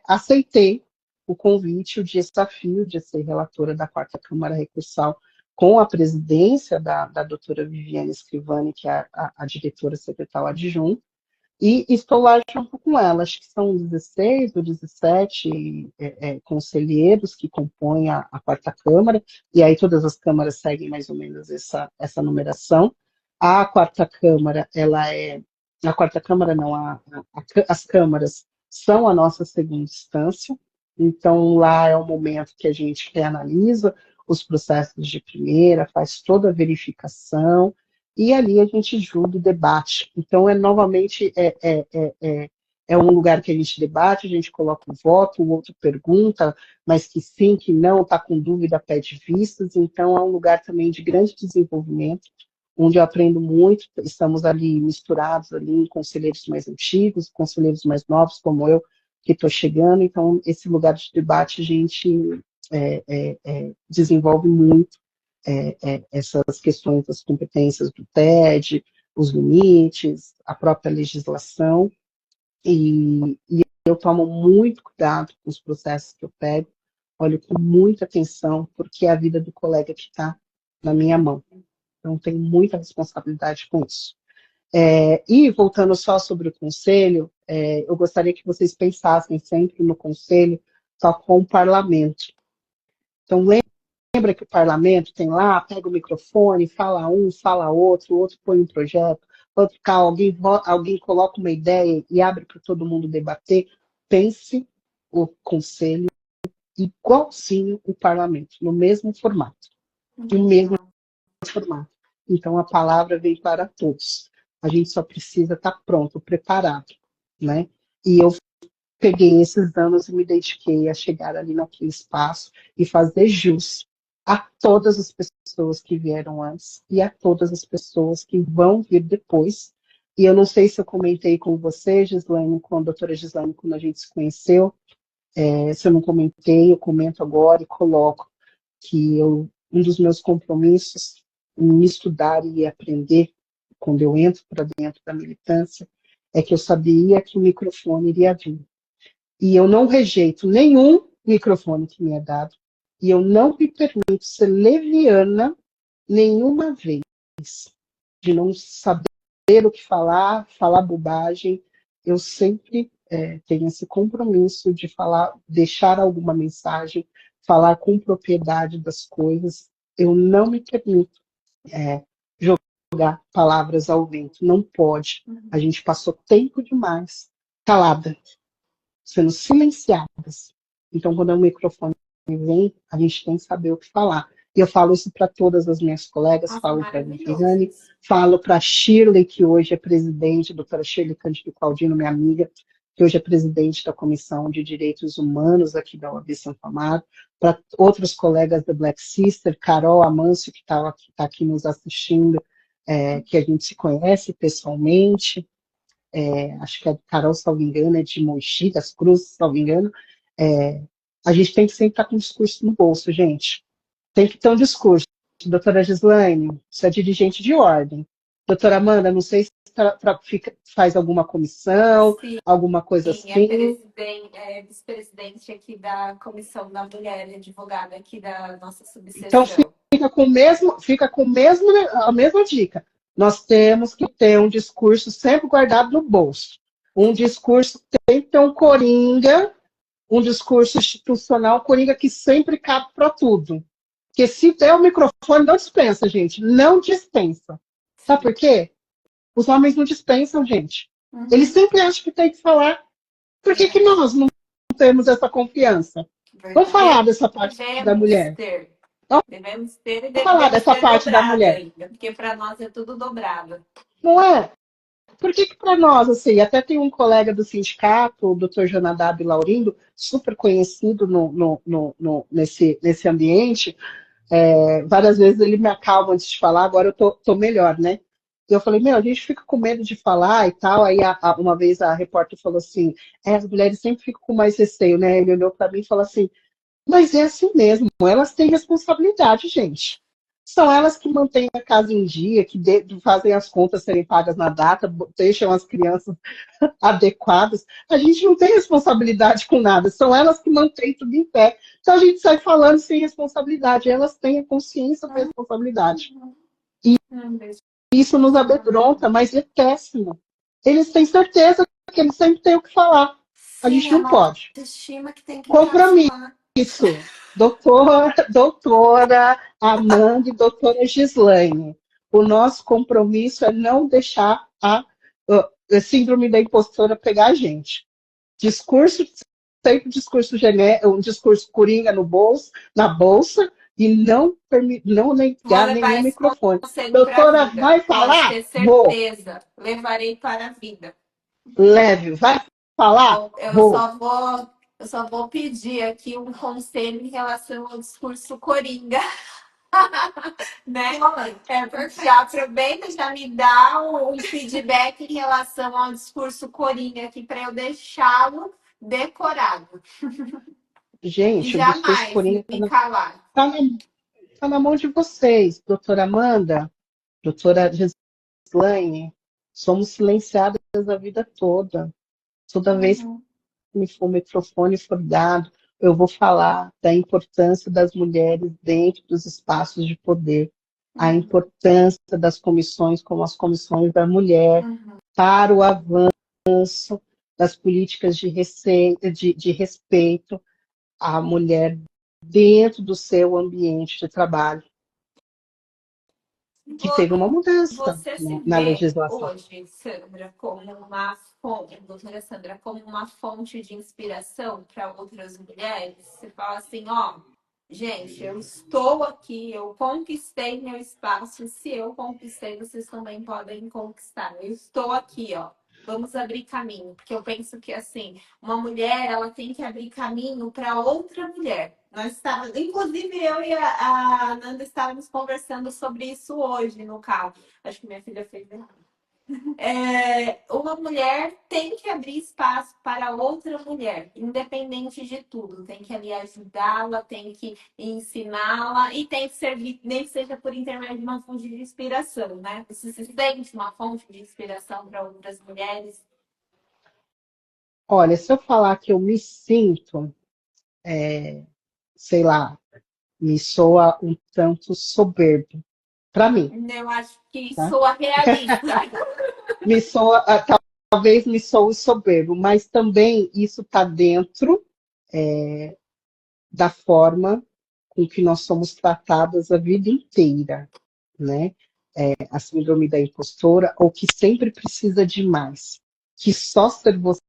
aceitei o convite, o desafio de ser relatora da quarta Câmara Recursal, com a presidência da doutora Viviane Scrivani, que é a diretora secretária adjunta, e estou lá junto com ela. Acho que são 16 ou 17 conselheiros que compõem a quarta Câmara, e aí todas as câmaras seguem mais ou menos essa numeração. A quarta Câmara, a quarta Câmara não, as câmaras são a nossa segunda instância, então lá é o momento que a gente reanalisa os processos de primeira, faz toda a verificação, e ali a gente julga e debate. Então, novamente, é um lugar que a gente debate, a gente coloca um voto, o outro pergunta, mas que sim, que não, está com dúvida, pede vistas. Então, é um lugar também de grande desenvolvimento, onde eu aprendo muito. Estamos ali misturados ali em conselheiros mais antigos, conselheiros mais novos, como eu, que estou chegando. Então, esse lugar de debate a gente desenvolve muito essas questões das competências do TED, os limites, a própria legislação, e eu tomo muito cuidado com os processos que eu pego, olho com muita atenção, porque é a vida do colega que está na minha mão. Então, tenho muita responsabilidade com isso. E, voltando só sobre o conselho, eu gostaria que vocês pensassem sempre no conselho só com o parlamento. Então, lembra que o parlamento tem lá, pega o microfone, fala um, fala outro, o outro põe um projeto, outro cá, alguém coloca uma ideia e abre para todo mundo debater. Pense o conselho igualzinho o parlamento, no mesmo formato. No mesmo formato. Então, a palavra vem para todos. A gente só precisa estar pronto, preparado, né? E eu peguei esses anos e me dediquei a chegar ali naquele espaço e fazer jus a todas as pessoas que vieram antes e a todas as pessoas que vão vir depois. E eu não sei se eu comentei com você, Gislaine, com a doutora Gislaine, quando a gente se conheceu, se eu não comentei, eu comento agora e coloco que um dos meus compromissos em estudar e aprender, quando eu entro para dentro da militância, é que eu sabia que o microfone iria vir. E eu não rejeito nenhum microfone que me é dado, e eu não me permito ser leviana nenhuma vez, de não saber o que falar bobagem. Eu sempre tenho esse compromisso de falar, deixar alguma mensagem, falar com propriedade das coisas. Eu não me permito jogar palavras ao vento, não pode. A gente passou tempo demais calada, sendo silenciadas. Então, quando o microfone vem, a gente tem que saber o que falar. E eu falo isso para todas as minhas colegas, falo para a Viviane, falo para a Shirley, que hoje é presidente, doutora Shirley Cândido Claudino, minha amiga, que hoje é presidente da Comissão de Direitos Humanos aqui da UAB Santo Amaro, para outros colegas da Black Sister, Carol Amâncio, que está aqui nos assistindo, que a gente se conhece pessoalmente, acho que a Carol, se não me engano, é de Mogi das Cruzes, se não me engano. A gente tem que sempre estar com um discurso no bolso, gente. Tem que ter um discurso. Doutora Gislaine, você é dirigente de ordem. Doutora Amanda, não sei se faz alguma comissão, sim, alguma coisa assim. É vice-presidente aqui da Comissão da Mulher, advogada aqui da nossa subseção. Então, fica com a mesma dica. Nós temos que ter um discurso sempre guardado no bolso. Um discurso tem que ter um coringa, um discurso institucional, coringa que sempre cabe para tudo. Porque se der o microfone, não dispensa, gente. Não dispensa. Sabe por quê? Os homens não dispensam, gente. Eles sempre acham que tem que falar. Por que nós não temos essa confiança? Vamos falar dessa parte da mulher. Devemos ter e Vamos falar devemos dessa ter parte da dobrado mulher. ainda, porque para nós é tudo dobrado. Não é? Por que para nós, assim, até tem um colega do sindicato, o Dr. Jonadab Laurindo, super conhecido nesse ambiente, várias vezes ele me acalma antes de falar, agora eu tô melhor, né? E eu falei, meu, a gente fica com medo de falar e tal. Aí uma vez a repórter falou assim, as mulheres sempre ficam com mais receio, né? Ele olhou para mim e falou assim, mas é assim mesmo, elas têm responsabilidade, gente. São elas que mantêm a casa em dia, que fazem as contas serem pagas na data, deixam as crianças adequadas. A gente não tem responsabilidade com nada, são elas que mantêm tudo em pé. Então a gente sai falando sem responsabilidade, elas têm a consciência da responsabilidade. E isso nos amedronta, mas é péssimo. Eles têm certeza que eles sempre têm o que falar. A Sim, gente é não uma pode. autoestima que tem que Compromisso. encapsular. Isso, doutora Amanda e doutora Gislaine. O nosso compromisso é não deixar a síndrome da impostora pegar a gente. Discurso, sempre discurso um discurso coringa no bolso, na bolsa, e não Vou negar levar nenhum esse microfone. conselho para a Doutora, vida. vai Pode falar? ter Vou. certeza. Levarei para a vida. Leve. Vai falar? Eu Vou. só vou pedir aqui um conselho em relação ao discurso coringa, né? Porque já aproveita, já me dá um feedback em relação ao discurso coringa aqui para eu deixá-lo decorado e Gente, o discurso jamais coringa me calar. tá na, tá na mão de vocês, doutora Amanda, doutora Gislaine. Somos silenciadas a vida toda. Toda vez Uhum, o microfone for dado, eu vou falar da importância das mulheres dentro dos espaços de poder, a uhum, importância das comissões, como as comissões da mulher, uhum. para o avanço das políticas de respeito à mulher dentro do seu ambiente de trabalho, que teve uma mudança, Você se né, na vê legislação. hoje, Sandra, como uma fonte, doutora Sandra, como uma fonte de inspiração para outras mulheres? Você fala assim, ó, gente, eu estou aqui, eu conquistei meu espaço, se eu conquistei, vocês também podem conquistar. Eu estou aqui, ó. Vamos abrir caminho, porque eu penso que assim, uma mulher, ela tem que abrir caminho para outra mulher. Nós estávamos, inclusive eu e a Nanda estávamos conversando sobre isso hoje no carro. Acho que minha filha fez errado. Uma mulher tem que abrir espaço para outra mulher, independente de tudo. Tem que ali ajudá-la, tem que ensiná-la e tem que servir, nem que seja por intermédio de uma fonte de inspiração, né? Você se sente uma fonte de inspiração para outras mulheres? Olha, se eu falar que eu me sinto, sei lá, me soa um tanto soberbo para mim, Eu acho que tá? soa realista. Me soa, talvez me soe soberbo, mas também isso está dentro da forma com que nós somos tratadas a vida inteira, né? A síndrome da impostora, ou que sempre precisa de mais, que só ser você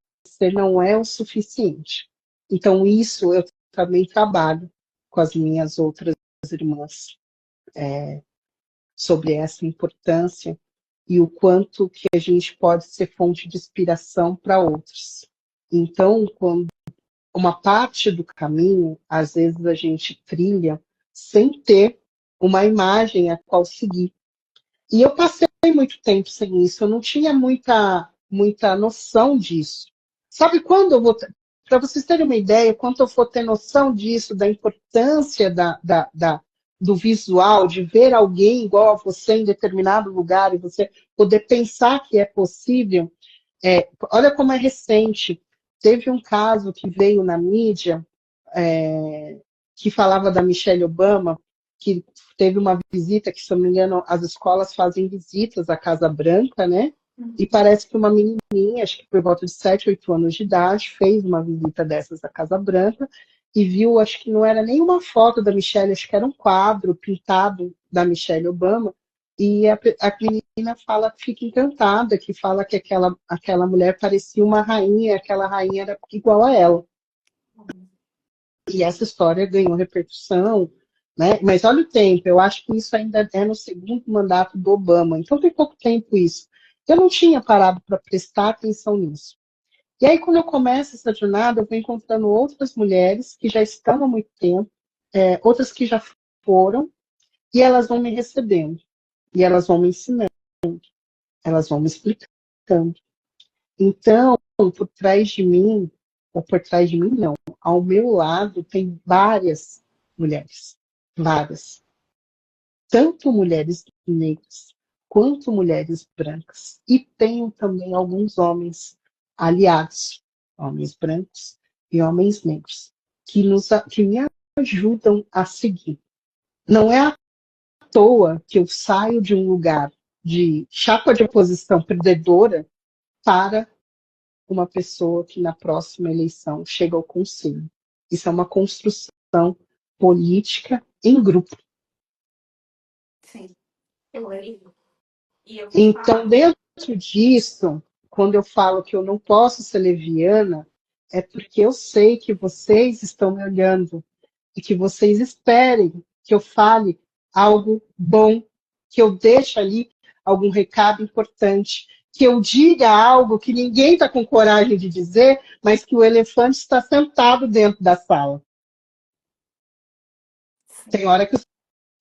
não é o suficiente. Então, isso eu também trabalho com as minhas outras irmãs sobre essa importância e o quanto que a gente pode ser fonte de inspiração para outros. Então, quando uma parte do caminho, às vezes a gente trilha sem ter uma imagem a qual seguir. E eu passei muito tempo sem isso, eu não tinha muita noção disso. Sabe quando eu vou. Para vocês terem uma ideia, quando eu for ter noção disso, da importância do visual, de ver alguém igual a você em determinado lugar e você poder pensar que é possível, olha como é recente. Teve um caso que veio na mídia, que falava da Michelle Obama, que teve uma visita, que se não me engano, as escolas fazem visitas à Casa Branca, né? E parece que uma menininha, acho que por volta de 7, 8 anos de idade, fez uma visita dessas à Casa Branca e viu, acho que não era nenhuma foto da Michelle, acho que era um quadro pintado da Michelle Obama, e a menina fala, fica encantada, que fala que aquela mulher parecia uma rainha, aquela rainha era igual a ela. E essa história ganhou repercussão, né? Mas olha o tempo, eu acho que isso ainda é no segundo mandato do Obama, então tem pouco tempo isso. Eu não tinha parado para prestar atenção nisso. E aí, quando eu começo essa jornada, eu vou encontrando outras mulheres que já estão há muito tempo, outras que já foram, e elas vão me recebendo, e elas vão me ensinando, elas vão me explicando. Então, por trás de mim, ou por trás de mim não, ao meu lado tem várias mulheres, várias. Tanto mulheres negras, quanto mulheres brancas. E tenho também alguns homens aliados, homens brancos e homens negros, que me ajudam a seguir. Não é à toa que eu saio de um lugar de chapa de oposição perdedora para uma pessoa que na próxima eleição chega ao conselho. Isso é uma construção política em grupo. Sim. Eu lembro. E eu vou Então, falar. dentro disso, quando eu falo que eu não posso ser leviana, é porque eu sei que vocês estão me olhando e que vocês esperem que eu fale algo bom, que eu deixe ali algum recado importante, que eu diga algo que ninguém está com coragem de dizer, mas que o elefante está sentado dentro da sala. Tem hora que o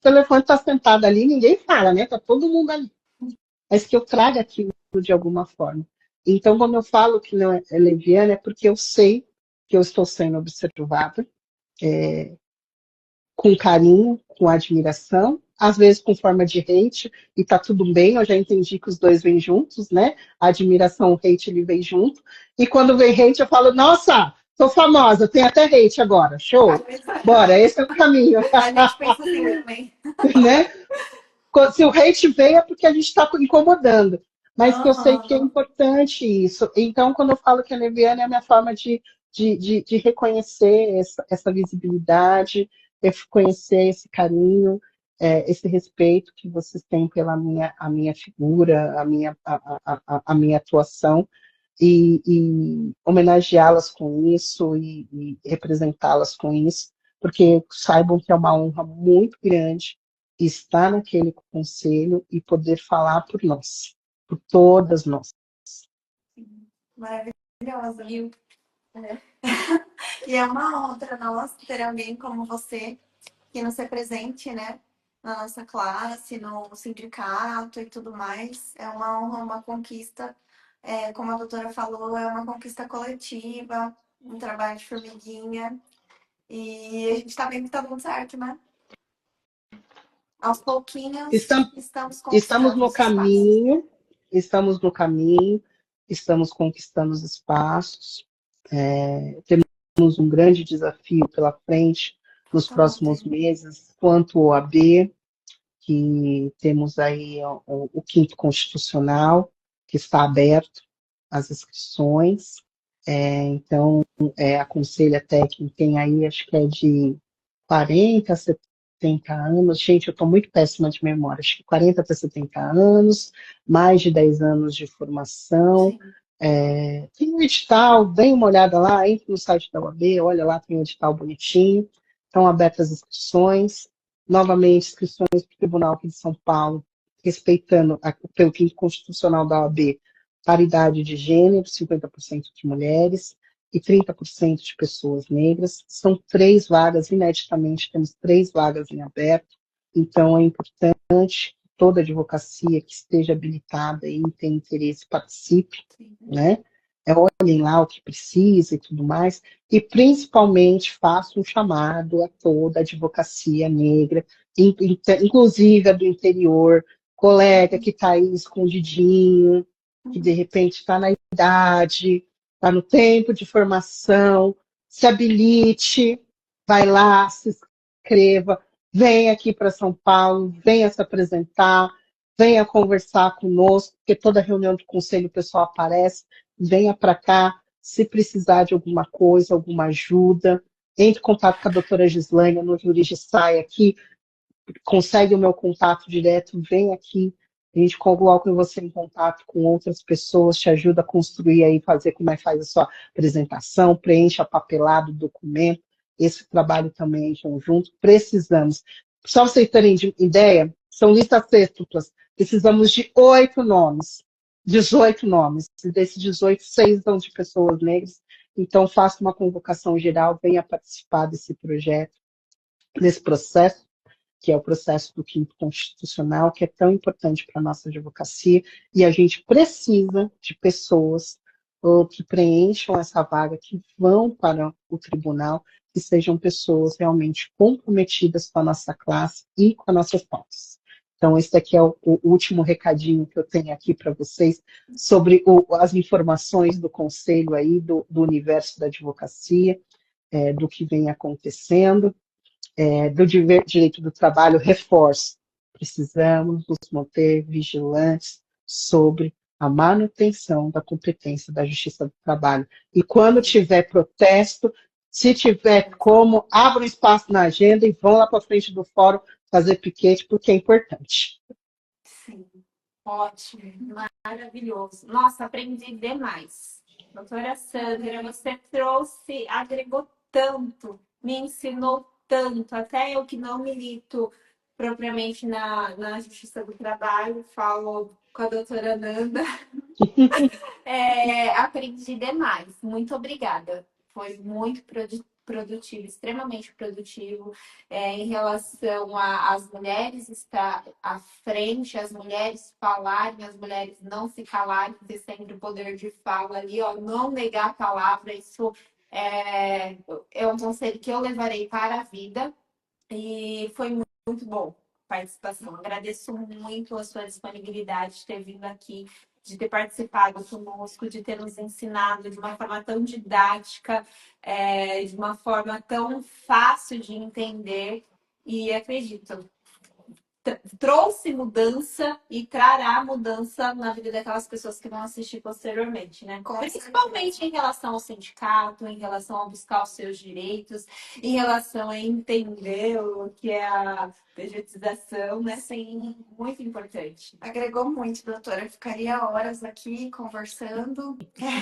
elefante está sentado ali e ninguém fala, né? Está todo mundo ali. Mas que eu traga aquilo de alguma forma. Então, quando eu falo que não é leviana, é porque eu sei que eu estou sendo observada, com carinho, com admiração, às vezes com forma de hate, e tá tudo bem, eu já entendi que os dois vêm juntos, né? A admiração, o hate, ele vem junto. E quando vem hate, eu falo, nossa, sou famosa, tem até hate agora, show. Bora, esse é o caminho. A gente pensa assim também. Né? Se o hate vem é porque a gente está incomodando. Mas que eu sei que é Aham. importante isso. Então, quando eu falo que a leviana é a minha forma de reconhecer essa visibilidade, reconhecer esse carinho, esse respeito que vocês têm pela a minha figura, a minha atuação, e homenageá-las com isso e representá-las com isso, porque saibam que é uma honra muito grande estar naquele conselho e poder falar por nós, por todas nós. Maravilhosa. E E é uma honra para nós ter alguém como você que nos represente, né? Na nossa classe, no sindicato e tudo mais. É uma honra, uma conquista. Como a doutora falou, é uma conquista coletiva, um trabalho de formiguinha. E a gente está vendo que está dando certo, né? Aos pouquinhos Estamos, estamos estamos conquistando no os espaços. caminho, estamos no caminho, estamos conquistando os espaços, temos um grande desafio pela frente nos próximos Totalmente. meses, quanto ao OAB, que temos aí o quinto constitucional, que está aberto às inscrições. Então, aconselho até quem tem aí, acho que é de 40 a 70 anos. Gente, eu estou muito péssima de memória, acho que 40 a 70 anos, mais de 10 anos de formação. Sim. Tem um edital, dê uma olhada lá, entre no site da UAB, olha lá, tem um edital bonitinho. Estão abertas as inscrições. Novamente, inscrições para o Tribunal aqui de São Paulo, respeitando pelo quinto constitucional da OAB, paridade de gênero, 50% de mulheres e 30% de pessoas negras. São 3 vagas, ineditamente temos 3 vagas em aberto, então é importante que toda advocacia que esteja habilitada e tenha interesse participe, Sim. né? Olhem lá o que precisa e tudo mais, e principalmente faço um chamado a toda a advocacia negra, inclusive a do interior, colega que está aí escondidinho, que de repente está na idade, está no tempo de formação, se habilite, vai lá, se inscreva, venha aqui para São Paulo, venha se apresentar, venha conversar conosco, porque toda reunião do conselho o pessoal aparece, venha para cá, se precisar de alguma coisa, alguma ajuda, entre em contato com a doutora Gislaine no Jurisdicai aqui, consegue o meu contato direto, vem aqui, a gente coloca você em contato com outras pessoas, te ajuda a construir aí, fazer como é que faz a sua apresentação, preenche a papelada do documento, esse trabalho também em conjunto. Precisamos. Só vocês terem ideia, são listas sextuplas. Precisamos de 8 nomes. 18 nomes. E desses 18, 6 são de pessoas negras. Então, faça uma convocação geral, venha participar desse projeto, desse processo, que é o processo do Quinto Constitucional, que é tão importante para a nossa advocacia, e a gente precisa de pessoas que preencham essa vaga, que vão para o tribunal, que sejam pessoas realmente comprometidas com a nossa classe e com as nossas pautas. Então, esse aqui é o último recadinho que eu tenho aqui para vocês sobre as informações do Conselho aí, do universo da advocacia, do que vem acontecendo. Do direito do trabalho, reforço. Precisamos nos manter vigilantes sobre a manutenção da competência da Justiça do Trabalho. E quando tiver protesto, se tiver como, abra um espaço na agenda e vão lá para frente do fórum fazer piquete, porque é importante. Sim, ótimo, maravilhoso. Nossa, aprendi demais. Doutora Sandra, você trouxe, agregou tanto, me ensinou tanto, até eu que não milito propriamente na Justiça do Trabalho, falo com a doutora Nanda, aprendi demais. Muito obrigada. Foi muito produtivo, extremamente produtivo, em relação às mulheres estar à frente, as mulheres falarem, as mulheres não se calarem, ter sempre o poder de fala ali, ó, não negar a palavra. Isso é um conselho que eu levarei para a vida e foi muito bom a participação. Agradeço muito a sua disponibilidade de ter vindo aqui, de ter participado conosco, de ter nos ensinado de uma forma tão didática, de uma forma tão fácil de entender. E acredito, trouxe mudança e trará mudança na vida daquelas pessoas que vão assistir posteriormente, né? Principalmente em relação ao sindicato, em relação a buscar os seus direitos, em relação a entender o que é a pejotização, né? Sim, muito importante. Agregou muito, doutora. Eu ficaria horas aqui conversando.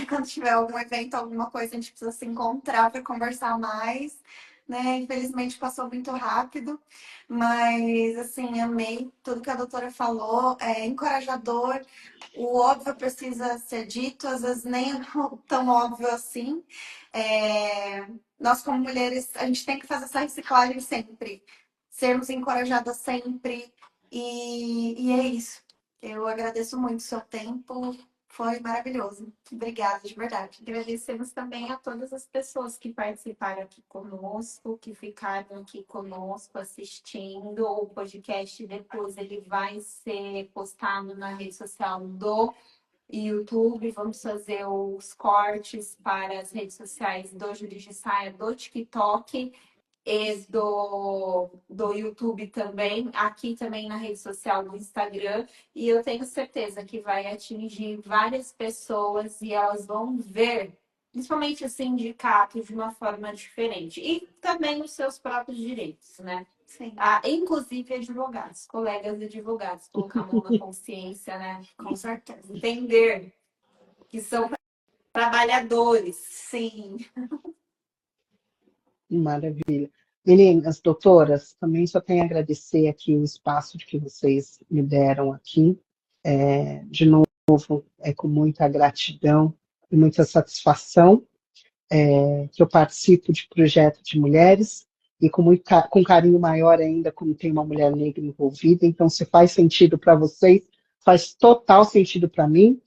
Quando tiver algum evento, alguma coisa, a gente precisa se encontrar para conversar mais. Né? Infelizmente passou muito rápido, mas assim, amei tudo que a doutora falou, é encorajador, o óbvio precisa ser dito, às vezes nem é tão óbvio assim. Nós como mulheres, a gente tem que fazer essa reciclagem sempre, sermos encorajadas sempre, e é isso. Eu agradeço muito o seu tempo. Foi maravilhoso. Obrigada, de verdade. Agradecemos também a todas as pessoas que participaram aqui conosco, que ficaram aqui conosco assistindo. O podcast depois ele vai ser postado na rede social do YouTube. Vamos fazer os cortes para as redes sociais do Jurídico Saia, do TikTok e do YouTube também, aqui também na rede social do Instagram, e eu tenho certeza que vai atingir várias pessoas e elas vão ver, principalmente o sindicato, de uma forma diferente. E também os seus próprios direitos, né? Sim. Inclusive advogados, colegas advogados, colocar a mão na consciência, né? Com certeza. Entender que são trabalhadores. Sim. Maravilha. Meninas, doutoras, também só tenho a agradecer aqui o espaço de que vocês me deram aqui. De novo, com muita gratidão e muita satisfação que eu participo de projeto de mulheres e com carinho maior ainda, como tem uma mulher negra envolvida. Então, se faz sentido para vocês, faz total sentido para mim.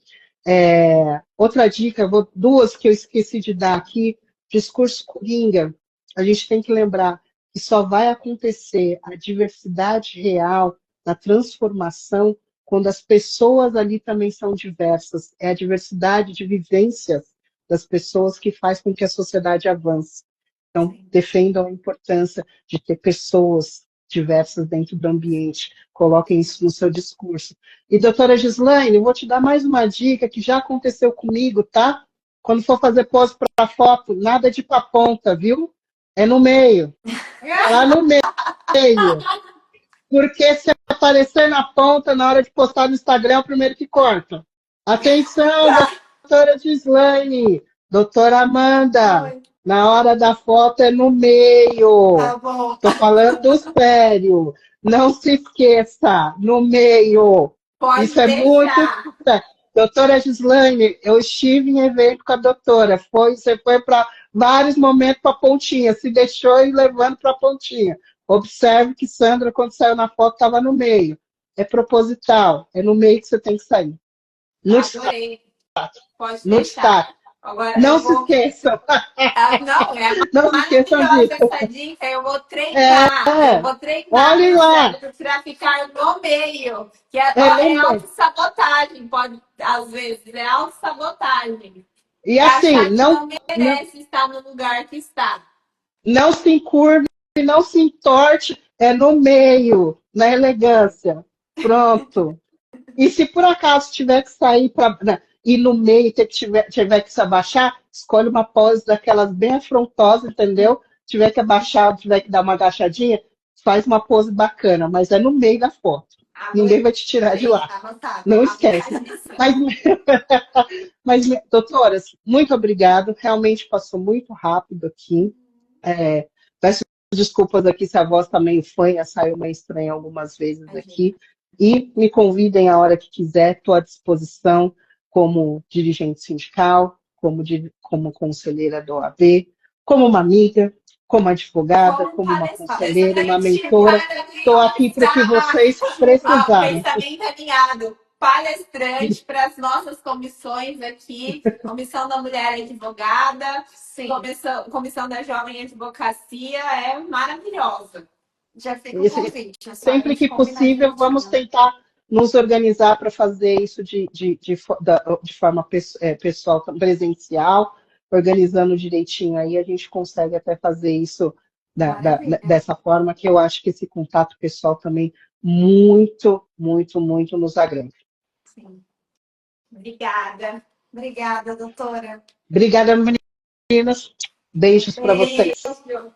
Outra dica, duas que eu esqueci de dar aqui, discurso coringa. A gente tem que lembrar que só vai acontecer a diversidade real na transformação quando as pessoas ali também são diversas. É a diversidade de vivências das pessoas que faz com que a sociedade avance. Então, defendam a importância de ter pessoas diversas dentro do ambiente. Coloquem isso no seu discurso. E, doutora Gislaine, eu vou te dar mais uma dica que já aconteceu comigo, tá? Quando for fazer pose para foto, nada de pra ponta, viu? É no meio. Lá no meio. Porque se aparecer na ponta, na hora de postar no Instagram, é o primeiro que corta. Atenção, doutora Gislaine, doutora Amanda. Na hora da foto é no meio. Tá bom. Tô falando sério. Não se esqueça, no meio. Pode Isso é muito deixar. importante. Doutora Gislaine, eu estive em evento com a doutora. Você foi para vários momentos para a pontinha. Se deixou ir levando para a pontinha. Observe que Sandra, quando saiu na foto, estava no meio. É proposital. É no meio que você tem que sair. No destaque. Adorei. Pode No deixar. destaque. Agora Não eu se vou. esqueçam. Não, é Não se esqueçam maravilhosa disso. essa dica. Eu vou treinar. Eu vou treinar Olhe meu lá. cérebro para ficar no meio. Que É no é meio. autossabotagem, pode, às vezes, é autossabotagem. E É assim, achar que não merece estar no lugar que está. não se encurve, não se entorte, é no meio, na elegância. Pronto. E se por acaso tiver que sair para ir no meio, tiver que se abaixar, escolhe uma pose daquelas bem afrontosas, entendeu? Tiver que abaixar, tiver que dar uma agachadinha, faz uma pose bacana, mas é no meio da foto. Ninguém vai te tirar de lá. Anotado. Não esquece. Mas, mas, doutoras, muito obrigado. Realmente passou muito rápido aqui. Peço desculpas aqui se a voz está meio fanha, saiu meio estranha algumas vezes aqui. E me convidem a hora que quiser, estou à disposição como dirigente sindical, como conselheira da OAB, como uma amiga, como advogada, como uma conselheira, uma mentora. Estou aqui para o que vocês precisarem. Pensamento alinhado. Palestrante para as nossas comissões aqui, Comissão da Mulher Advogada, Comissão da Jovem Advocacia, é maravilhosa. Já fica o convite. Sempre que possível, vamos tentar nos organizar para fazer isso de forma pessoal, presencial, organizando direitinho aí, a gente consegue até fazer isso dessa forma, que eu acho que esse contato pessoal também muito, muito, muito nos agrega. Sim. Obrigada. Obrigada, doutora. Obrigada, meninas. Beijos para vocês. Beijo.